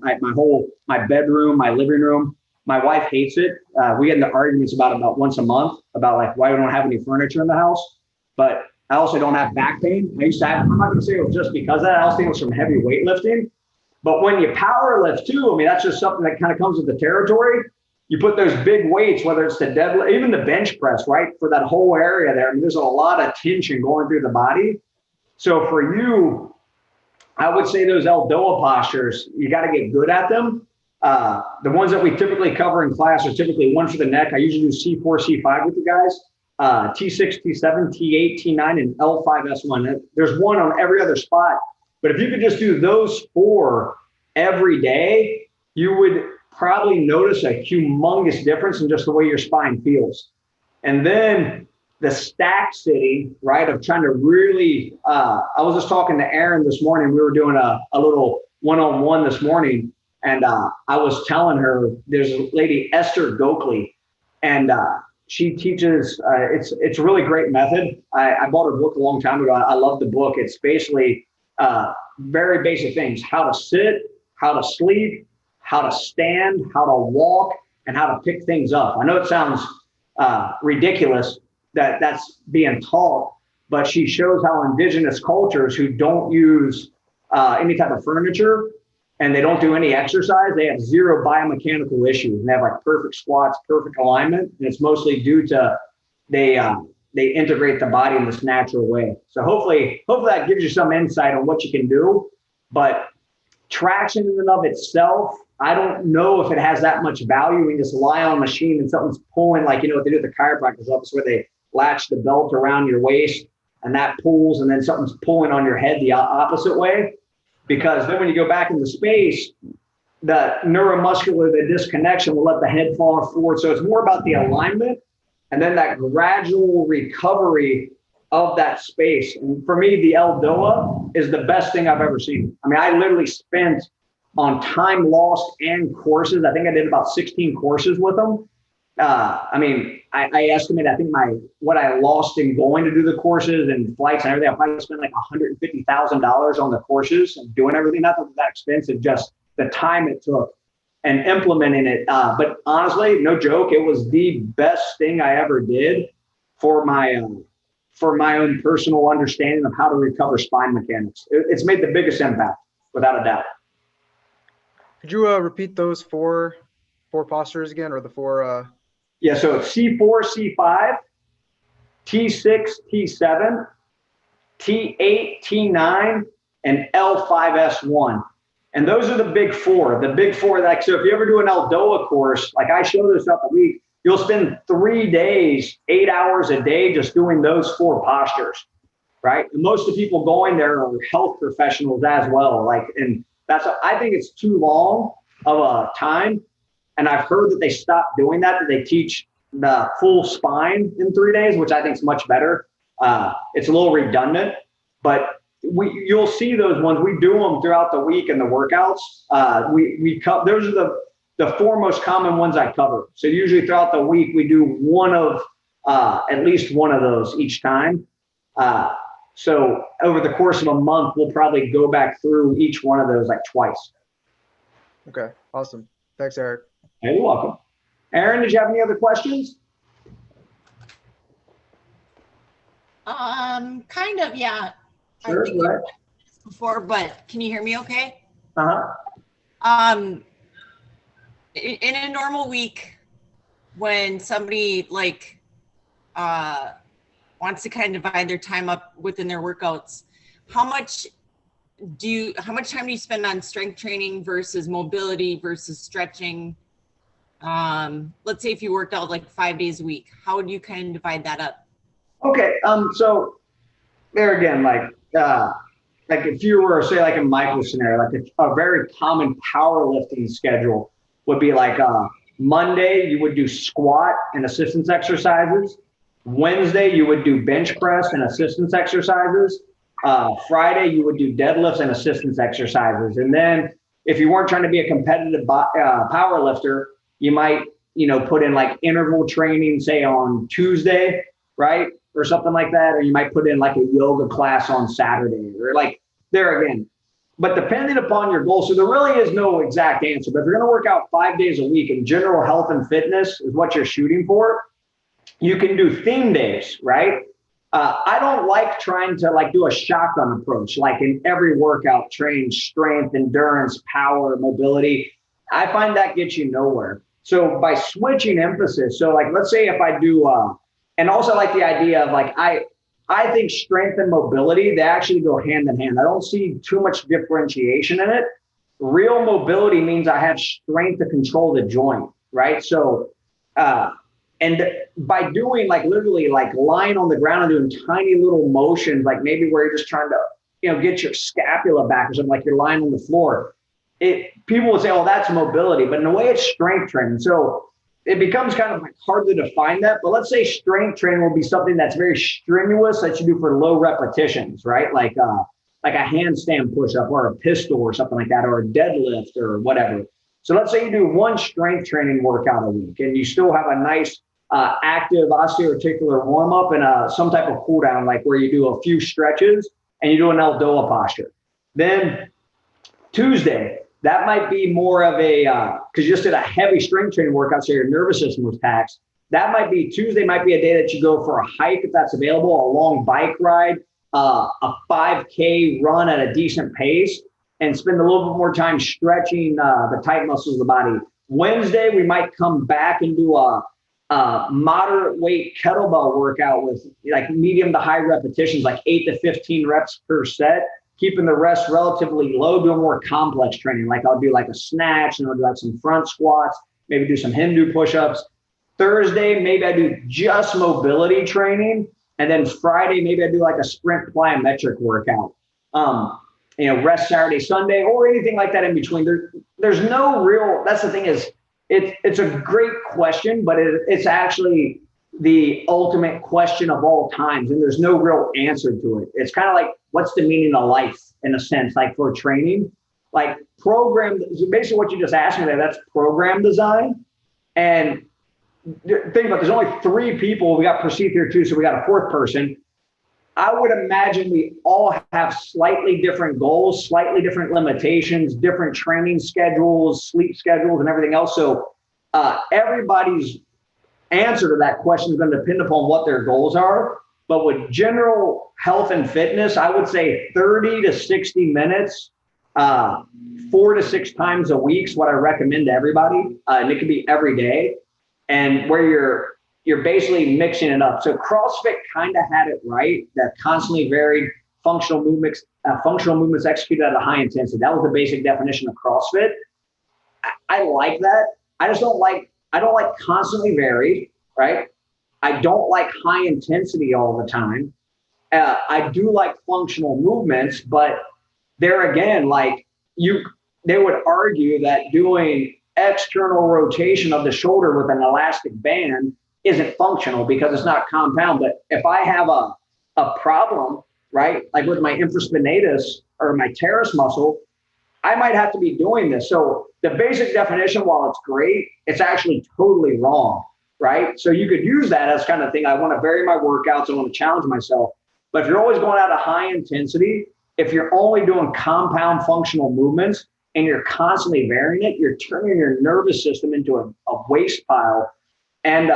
bedroom, my living room. My wife hates it. We get into arguments about once a month about like why we don't have any furniture in the house. But I also don't have back pain. I used to have. I'm not going to say it was just because of that. I also think it was from heavy weightlifting. But when you power lift too, I mean that's just something that kind of comes with the territory. You put those big weights, whether it's the deadlift, even the bench press, right? For that whole area there, I mean, there's a lot of tension going through the body. So for you, I would say those Eldoa postures, you got to get good at them. The ones that we typically cover in class are typically one for the neck. I usually do C4, C5 with the guys, T6, T7, T8, T9, and L5S1. There's one on every other spot. But if you could just do those 4 every day, you would probably notice a humongous difference in just the way your spine feels. And then the stack sitting, right, of trying to really, I was just talking to Aaron this morning. We were doing a little one-on-one this morning. And I was telling her, there's a lady, Esther Gokley. And she teaches, it's a really great method. I bought her book a long time ago. I love the book. It's basically very basic things: how to sit, how to sleep, how to stand, how to walk, and how to pick things up. I know it sounds ridiculous that that's being taught, but she shows how indigenous cultures who don't use any type of furniture and they don't do any exercise, they have zero biomechanical issues, and they have like perfect squats, perfect alignment, and it's mostly due to they integrate the body in this natural way. So hopefully that gives you some insight on what you can do. But traction in and of itself, I don't know if it has that much value. When you just lie on a machine and something's pulling, like, you know what they do at the chiropractor's office where they latch the belt around your waist and that pulls, and then something's pulling on your head the opposite way. Because then when you go back into space, the neuromuscular, the disconnection will let the head fall forward. So it's more about the alignment and then that gradual recovery of that space. And for me, the Eldoa is the best thing I've ever seen. I mean, I literally spent on time lost and courses. I think I did about 16 courses with them. I mean, I estimate, I think what I lost in going to do the courses and flights and everything, I probably spent like $150,000 on the courses and doing everything. Not that it was that expensive, just the time it took and implementing it. But honestly, no joke, it was the best thing I ever did for my own personal understanding of how to recover spine mechanics. It's made the biggest impact, without a doubt. Could you repeat those four postures again, or the four? Yeah, so it's C4, C5, T6, T7, T8, T9, and L5S1. And those are the big four. The big four, like, so if you ever do an Eldoa course, like I show this up a week, you'll spend 3 days, 8 hours a day just doing those four postures, right? And most of the people going there are health professionals as well. Like, and I think it's too long of a time. And I've heard that they stopped doing that they teach the full spine in 3 days, which I think is much better. It's a little redundant, but you'll see those ones. We do them throughout the week in the workouts. Those are the four most common ones I cover. So usually throughout the week, we do at least one of those each time. So over the course of a month, we'll probably go back through each one of those like twice. Okay, awesome. Thanks, Eric. Hey, you're welcome. Aaron, did you have any other questions? Kind of, yeah. Sure, I think go ahead. before, but can you hear me okay? Uh-huh. In a normal week, when somebody like wants to kind of divide their time up within their workouts, how much time do you spend on strength training versus mobility versus stretching? Let's say if you worked out like 5 days a week, how would you kind of divide that up? Okay. So there again, like if you were, say, like a micro scenario, like a very common powerlifting schedule would be like Monday, you would do squat and assistance exercises. Wednesday, you would do bench press and assistance exercises. Friday, you would do deadlifts and assistance exercises. And then if you weren't trying to be a competitive power lifter, you might, put in like interval training, say on Tuesday, right? Or something like that. Or you might put in like a yoga class on Saturday, or like there again. But depending upon your goal, so there really is no exact answer, but if you're going to work out 5 days a week and general health and fitness is what you're shooting for, you can do theme days, right? I don't like trying to like do a shotgun approach, like in every workout, train strength, endurance, power, mobility. I find that gets you nowhere. So by switching emphasis, so like, let's say if I do, and also like the idea of like, I think strength and mobility, they actually go hand in hand. I don't see too much differentiation in it. Real mobility means I have strength to control the joint, right? So, and by doing like literally like lying on the ground and doing tiny little motions, like maybe where you're just trying to, get your scapula back or something, like you're lying on the floor. People will say, oh, that's mobility, but in a way it's strength training. So it becomes kind of like hard to define that, but let's say strength training will be something that's very strenuous that you do for low repetitions, right? Like a handstand push-up or a pistol or something like that, or a deadlift or whatever. So let's say you do one strength training workout a week and you still have a nice active osteoarticular warm up and some type of cool down, like where you do a few stretches and you do an Eldoa posture. Then Tuesday, that might be more of a, because you just did a heavy strength training workout, so your nervous system was taxed. That might be, Tuesday might be a day that you go for a hike if that's available, a long bike ride, a 5K run at a decent pace, and spend a little bit more time stretching the tight muscles of the body. Wednesday, we might come back and do a moderate weight kettlebell workout with like medium to high repetitions, like 8 to 15 reps per set, keeping the rest relatively low, doing more complex training. Like I'll do like a snatch and I'll do like some front squats, maybe do some Hindu push-ups. Thursday, maybe I do just mobility training. And then Friday, maybe I do like a sprint plyometric workout. Rest Saturday, Sunday, or anything like that in between. There's no real, that's the thing is, it's a great question, but it's actually the ultimate question of all times. And there's no real answer to it. It's kind of like, what's the meaning of life in a sense, like for training, like basically what you just asked me there, that's program design. And think about, there's only 3 people. We got Praseeth here too, so we got a 4th person. I would imagine we all have slightly different goals, slightly different limitations, different training schedules, sleep schedules, and everything else. So everybody's answer to that question is going to depend upon what their goals are. But with general health and fitness, I would say 30 to 60 minutes, 4 to 6 times a week is what I recommend to everybody. And it can be every day. And where you're basically mixing it up. So CrossFit kind of had it right, that constantly varied functional movements executed at a high intensity. That was the basic definition of CrossFit. I like that. I don't like constantly varied, right? I don't like high intensity all the time. I do like functional movements, but there again, they would argue that doing external rotation of the shoulder with an elastic band isn't functional because it's not compound. But if I have a problem, right, like with my infraspinatus or my teres muscle, I might have to be doing this. So the basic definition, while it's great, it's actually totally wrong, right? So you could use that as kind of thing. I want to vary my workouts. I want to challenge myself. But if you're always going at a high intensity, if you're only doing compound functional movements and you're constantly varying it, you're turning your nervous system into a waste pile. And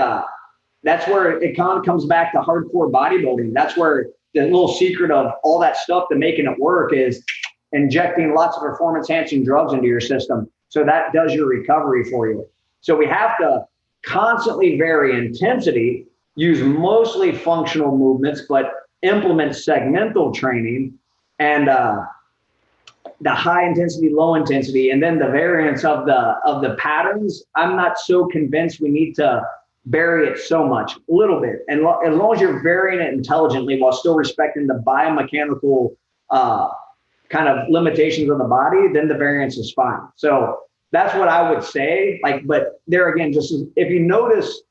that's where it kind of comes back to hardcore bodybuilding. That's where the little secret of all that stuff to making it work is injecting lots of performance-enhancing drugs into your system. So that does your recovery for you. So we have to constantly vary intensity, use mostly functional movements, but implement segmental training and the high intensity, low intensity, and then the variance of the patterns. I'm not so convinced we need to vary it so much, a little bit. And as long as you're varying it intelligently while still respecting the biomechanical kind of limitations of the body, then the variance is fine. So that's what I would say. But there again, just if you notice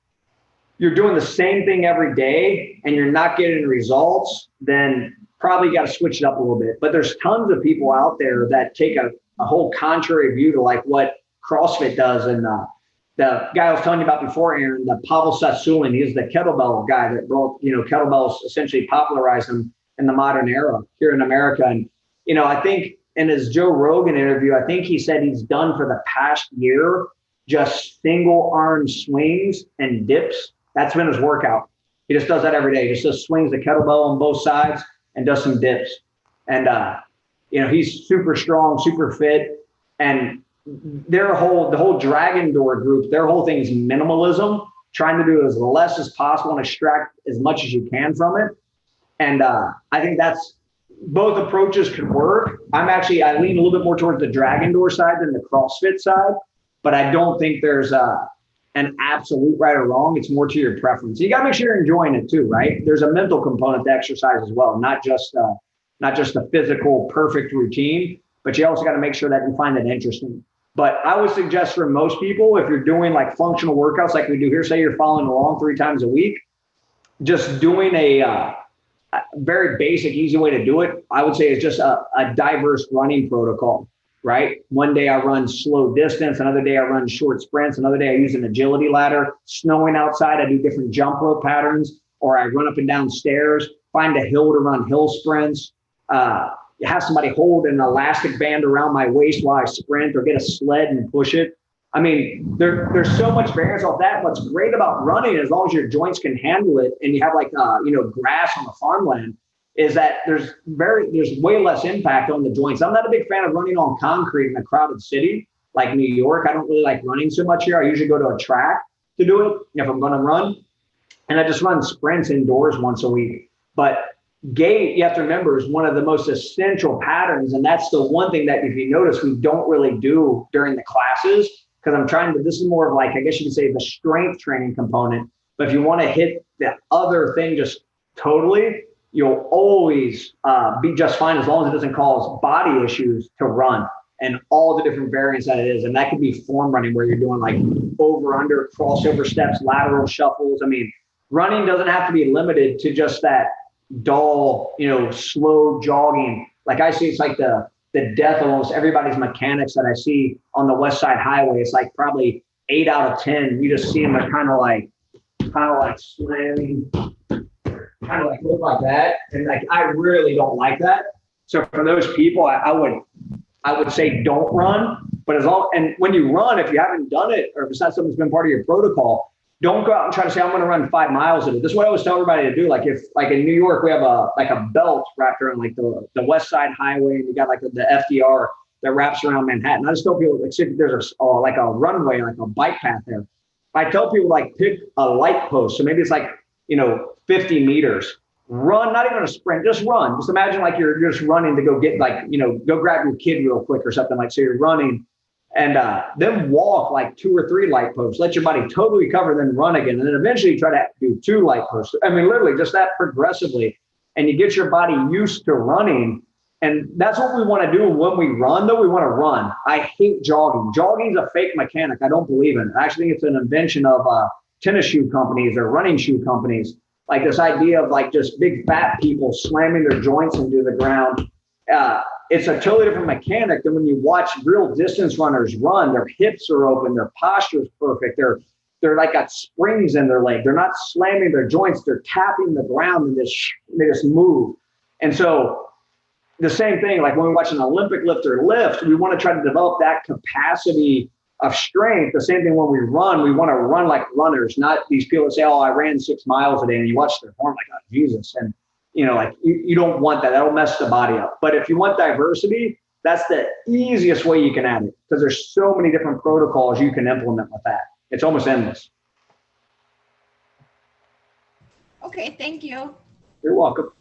you're doing the same thing every day and you're not getting results, then probably got to switch it up a little bit. But there's tons of people out there that take a whole contrary view to like what CrossFit does. And the guy I was telling you about before, Aaron, the Pavel Tsatsouline, he's the kettlebell guy that brought, kettlebells essentially popularized them in the modern era here in America. And, I think in his Joe Rogan interview, I think he said he's done for the past year just single arm swings and dips. That's been his workout. He just does that every day. He just swings the kettlebell on both sides and does some dips. And, he's super strong, super fit. And the whole Dragon Door group, their whole thing is minimalism, trying to do as less as possible and extract as much as you can from it. And I think that's, both approaches could work. I lean a little bit more towards the Dragon Door side than the CrossFit side, but I don't think there's an absolute right or wrong. It's more to your preference. You got to make sure you're enjoying it too, right? There's a mental component to exercise as well, not just a physical perfect routine, but you also got to make sure that you find it interesting. But I would suggest for most people, if you're doing like functional workouts like we do here, say you're following along 3 times a week, just doing a very basic, easy way to do it, I would say, is just a diverse running protocol. right? One day I run slow distance, another day I run short sprints, another day I use an agility ladder. Snowing outside, I do different jump rope patterns, or I run up and down stairs, find a hill to run hill sprints, have somebody hold an elastic band around my waist while I sprint, or get a sled and push it. I mean, there's so much variance off that. What's great about running, as long as your joints can handle it and you have like, grass on the farmland, is that there's way less impact on the joints. I'm not a big fan of running on concrete in a crowded city like New York. I don't really like running so much here. I usually go to a track to do it if I'm going to run. And I just run sprints indoors once a week. But gait, you have to remember, is one of the most essential patterns. And that's the one thing that, if you notice, we don't really do during the classes, because this is more of like, I guess you could say, the strength training component. But if you want to hit the other thing just totally, you'll always be just fine as long as it doesn't cause body issues to run, and all the different variants that it is. And that could be form running, where you're doing like over, under, crossover steps, lateral shuffles. I mean, running doesn't have to be limited to just that dull, slow jogging. Like I see, it's like the death of almost everybody's mechanics that I see on the West Side Highway. It's like probably 8 out of 10. You just see them kind of like slamming, kind of like look like that. And like, I really don't like that. So for those people, I would say don't run. But and when you run, if you haven't done it, or if it's not something that's been part of your protocol, don't go out and try to say, I'm going to run 5 miles of it. This is what I always tell everybody to do. Like, if like in New York, we have a belt wrapped around like the West Side Highway, and you got like the FDR that wraps around Manhattan. I just tell people, like, there's like a runway, like a bike path there. I tell people, like, pick a light post. So maybe it's like, 50 meters. Run, not even a sprint, just run. Just imagine like you're just running to go get go grab your kid real quick or something, like, so you're running. And then walk like 2 or 3 light posts, let your body totally recover, then run again. And then eventually try to do 2 light posts. I mean, literally just that progressively. And you get your body used to running. And that's what we want to do when we run, though. We want to run. I hate jogging. Jogging's a fake mechanic. I don't believe in it. I actually think it's an invention of tennis shoe companies or running shoe companies. Like this idea of like just big fat people slamming their joints into the ground. It's a totally different mechanic than when you watch real distance runners run. Their hips are open, their posture is perfect. They're like got springs in their leg. They're not slamming their joints. They're tapping the ground and they just move. And so the same thing, like when we watch an Olympic lifter lift, we want to try to develop that capacity of strength. The same thing when we run, we want to run like runners, not these people that say, oh, I ran 6 miles a day, and you watch their form like, oh, Jesus. And like you don't want that. That'll mess the body up. But if you want diversity, that's the easiest way you can add it, because there's so many different protocols you can implement with that. It's almost endless. Okay, thank you. You're welcome.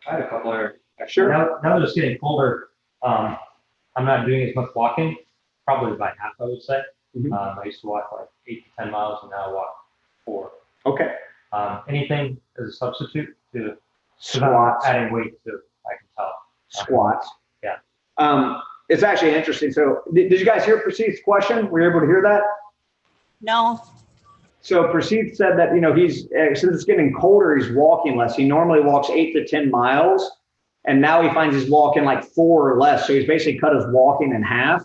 I have a couple of. Sure. Now it's getting colder. I'm not doing as much walking, probably by half, I would say. Mm-hmm. I used to walk like 8 to 10 miles, and now I walk 4. Okay. Anything as a substitute to Squats. adding weight to, I can tell. Squats. Yeah. It's actually interesting. So did you guys hear Praseeth's question? Were you able to hear that? No. So Praseeth said that, he's, since it's getting colder, he's walking less. He normally walks 8 to 10 miles, and now he finds he's walking like 4 or less. So he's basically cut his walking in half.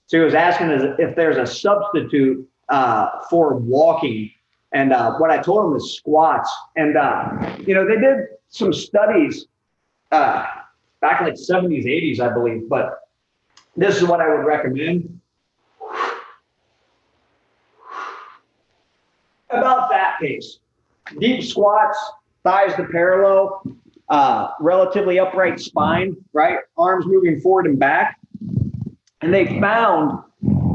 So he was asking if there's a substitute for walking. And what I told him is squats. And, they did some studies back in like 70s, 80s, I believe. But this is what I would recommend. About that pace. Deep squats, thighs to parallel, relatively upright spine, right? Arms moving forward and back. And they found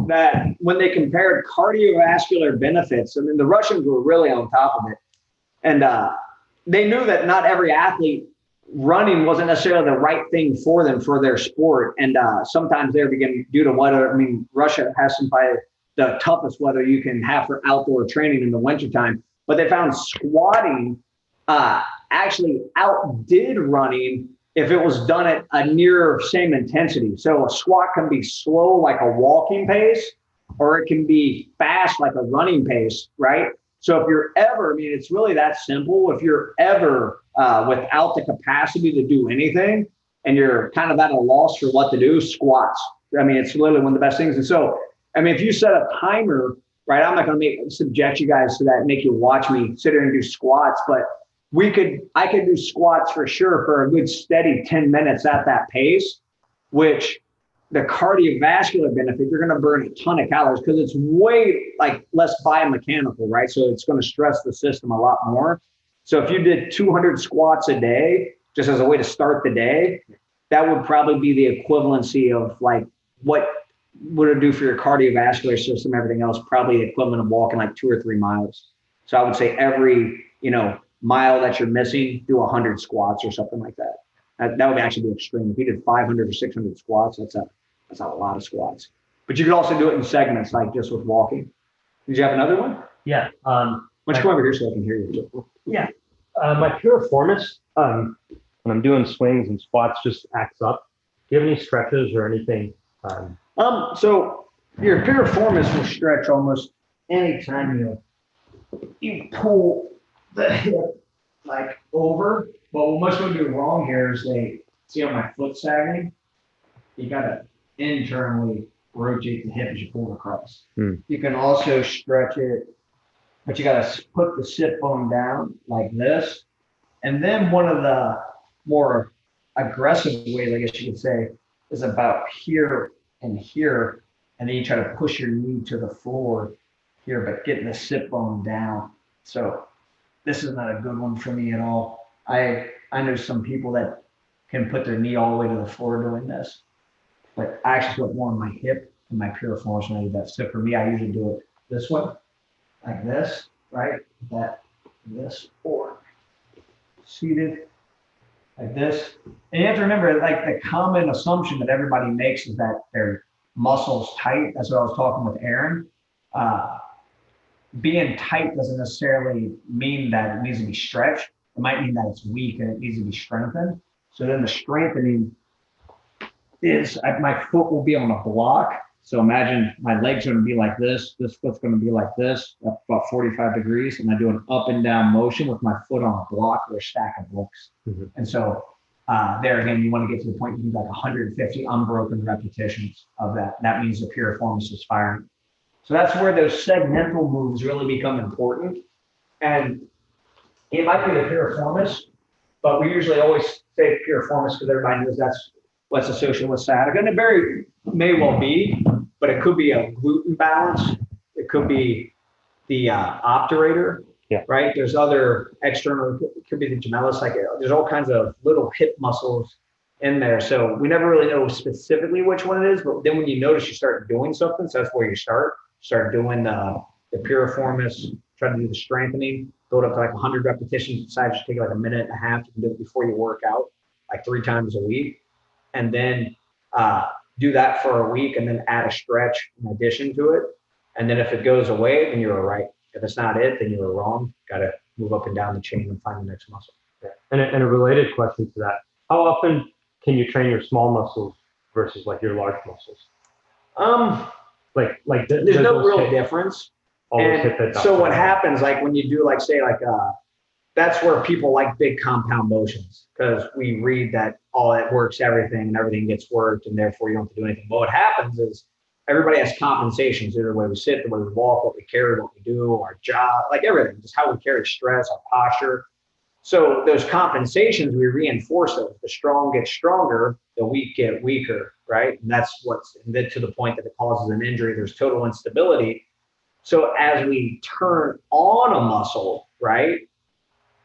that when they compared cardiovascular benefits, I mean, the Russians were really on top of it. And they knew that not every athlete running wasn't necessarily the right thing for them for their sport. And sometimes they're beginning due to weather. I mean, Russia has some by the toughest weather you can have for outdoor training in the wintertime. But they found squatting actually outdid running if it was done at a near same intensity. So a squat can be slow like a walking pace, or it can be fast like a running pace, right? So if you're ever, I mean, it's really that simple. If you're ever without the capacity to do anything, and you're kind of at a loss for what to do, squats. I mean, it's literally one of the best things. And so, I mean, if you set a timer, right, I'm not going to subject you guys to that, make you watch me sit here and do squats, but I could do squats for sure for a good steady 10 minutes at that pace, which the cardiovascular benefit, you're going to burn a ton of calories because it's way like less biomechanical, right? So it's going to stress the system a lot more. So if you did 200 squats a day, just as a way to start the day, that would probably be the equivalency of like what would it do for your cardiovascular system, everything else, probably the equivalent of walking like 2 or 3 miles. So I would say every, mile that you're missing, do 100 squats or something like that. That would actually be extreme. If you did 500 or 600 squats, that's a lot of squats. But you could also do it in segments, like just with walking. Did you have another one? Yeah. Why don't you come over here so I can hear you? Yeah. My piriformis, when I'm doing swings and squats, just acts up. Do you have any stretches or anything? So your piriformis will stretch almost anytime you pull the hip like over. But what most people do wrong here is they see how my foot sagging. You gotta internally rotate the hip as you pull it across. You can also stretch it, but you gotta put the sit bone down like this. And then one of the more aggressive ways, I guess you could say, is about here and here. And then you try to push your knee to the floor here, but getting the sit bone down. So this is not a good one for me at all. I know some people that can put their knee all the way to the floor doing this, but I actually put more on my hip and my piriformis when I do that. So for me, I usually do it this way, like this, right? This, or seated like this. And you have to remember, like the common assumption that everybody makes is that their muscles tight. That's what I was talking with Aaron. Being tight doesn't necessarily mean that it needs to be stretched. It might mean that it's weak and it needs to be strengthened. So then the strengthening is my foot will be on a block. So imagine my legs are going to be like this. This foot's going to be like this, about 45 degrees. And I do an up and down motion with my foot on a block or a stack of books. Mm-hmm. And so there again, you want to get to the point you do like 150 unbroken repetitions of that. That means the piriformis is firing. So that's where those segmental moves really become important. And it might be the piriformis, but we usually always say piriformis because everybody knows that's what's associated with sciatica. And it may well be, but it could be a gluten balance. It could be the obturator, right? There's other external, it could be the gemellus, like there's all kinds of little hip muscles in there. So we never really know specifically which one it is, but then when you notice you start doing something, so that's where you start doing the piriformis, try to do the strengthening, build up to like 100 repetitions. Besides, just take like a minute and a half. You can do it before you work out, like 3 times a week. And then do that for a week and then add a stretch in addition to it. And then if it goes away, then you're right. If it's not it, then you were wrong. Got to move up and down the chain and find the next muscle. Yeah. And a related question to that, how often can you train your small muscles versus like your large muscles? Like there's no real difference. And so what happens, like when you do like, say like, that's where people like big compound motions because we read that all it works everything and everything gets worked and therefore you don't have to do anything. But what happens is everybody has compensations, either the way we sit, the way we walk, what we carry, what we do, our job, like everything, just how we carry stress, our posture. So those compensations, we reinforce those. The strong get stronger, the weak get weaker, right? And that's what's to the point that it causes an injury. There's total instability. So as we turn on a muscle, right,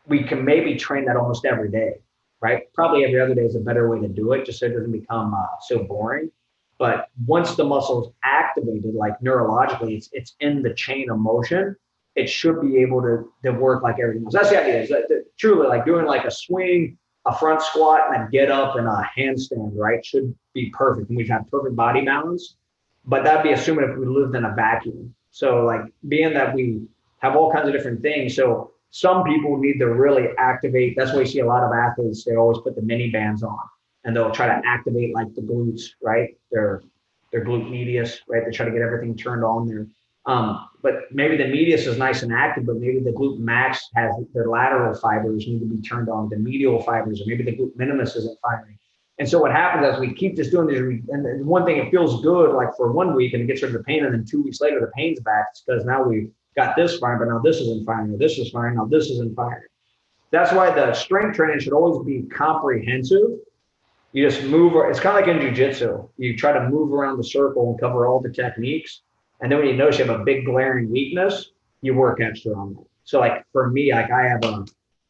we can maybe train that almost every day, right? Probably every other day is a better way to do it, just so it doesn't become so boring. But once the muscle is activated, like neurologically, it's in the chain of motion, it should be able to work like everything else. That's the idea, is that truly like doing like a swing, a front squat, and a get up and a handstand, right, should be perfect. And we've had perfect body balance, but that'd be assuming if we lived in a vacuum. So like being that we have all kinds of different things. So some people need to really activate. That's why you see a lot of athletes, they always put the mini bands on and they'll try to activate like the glutes, right? Their glute medius, right? They try to get everything turned on there. But maybe the medius is nice and active, but maybe the glute max has their lateral fibers need to be turned on, the medial fibers, or maybe the glute minimus isn't firing. And so what happens as we keep just doing this, and one thing, it feels good like for 1 week and it gets rid of the pain, and then 2 weeks later the pain's back. It's because now we've got this fine, but now this isn't fine, or this is fine, now this isn't fine. That's why the strength training should always be comprehensive. You just move, it's kind of like in jujitsu. You try to move around the circle and cover all the techniques. And then when you notice you have a big glaring weakness, you work extra on that. So like for me, like I have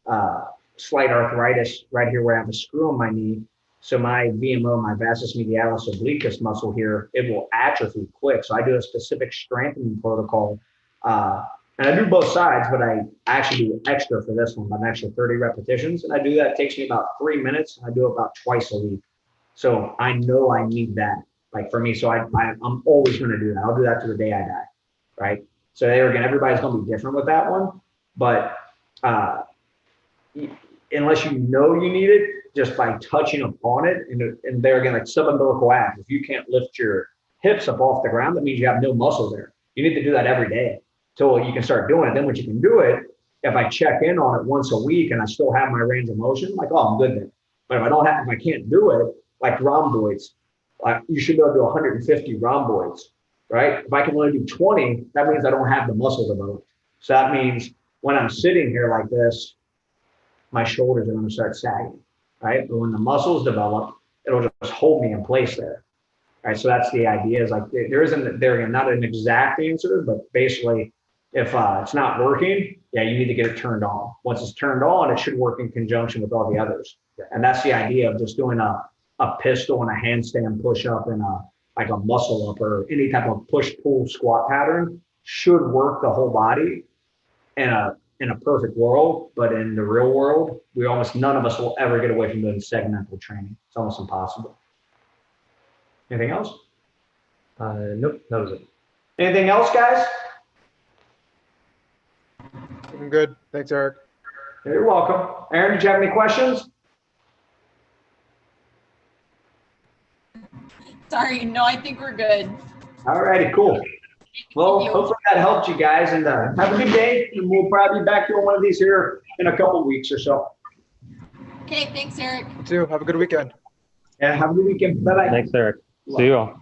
a slight arthritis right here where I have a screw in my knee. So my VMO, my vastus medialis obliquus muscle here, it will atrophy quick. So I do a specific strengthening protocol. And I do both sides, but I actually do extra for this one, an extra 30 repetitions. And I do that, it takes me about 3 minutes. And I do it about twice a week. So I know I need that, like for me. So I'm always going to do that. I'll do that to the day I die, right? So there again, everybody's going to be different with that one. But unless you know you need it, just by touching upon it, and there again, like subumbilical abs, if you can't lift your hips up off the ground, that means you have no muscle there. You need to do that every day till you can start doing it. Then once you can do it, if I check in on it once a week and I still have my range of motion, I'm like, oh, I'm good then. But if I can't do it, like rhomboids, you should be able to do 150 rhomboids, right? If I can only do 20, that means I don't have the muscle developed. So that means when I'm sitting here like this, my shoulders are going to start sagging, right? But when the muscles develop, it'll just hold me in place there, right? So that's the idea, is like there not an exact answer, but basically if it's not working, yeah, you need to get it turned on. Once it's turned on, it should work in conjunction with all the others. And that's the idea of just doing a pistol and a handstand push up and like a muscle up or any type of push pull squat pattern should work the whole body in a perfect world. But in the real world, none of us will ever get away from doing segmental training. It's almost impossible. Anything else? Nope, that was it. Anything else, guys? I'm good. Thanks, Eric. You're welcome. Aaron, did you have any questions? Sorry, no, I think we're good. All righty, cool. Well, hopefully that helped you guys, and have a good day. And we'll probably be back doing one of these here in a couple weeks or so. Okay, thanks, Eric. You too. Have a good weekend. Yeah, have a good weekend. Bye-bye. Thanks, Eric. See you all.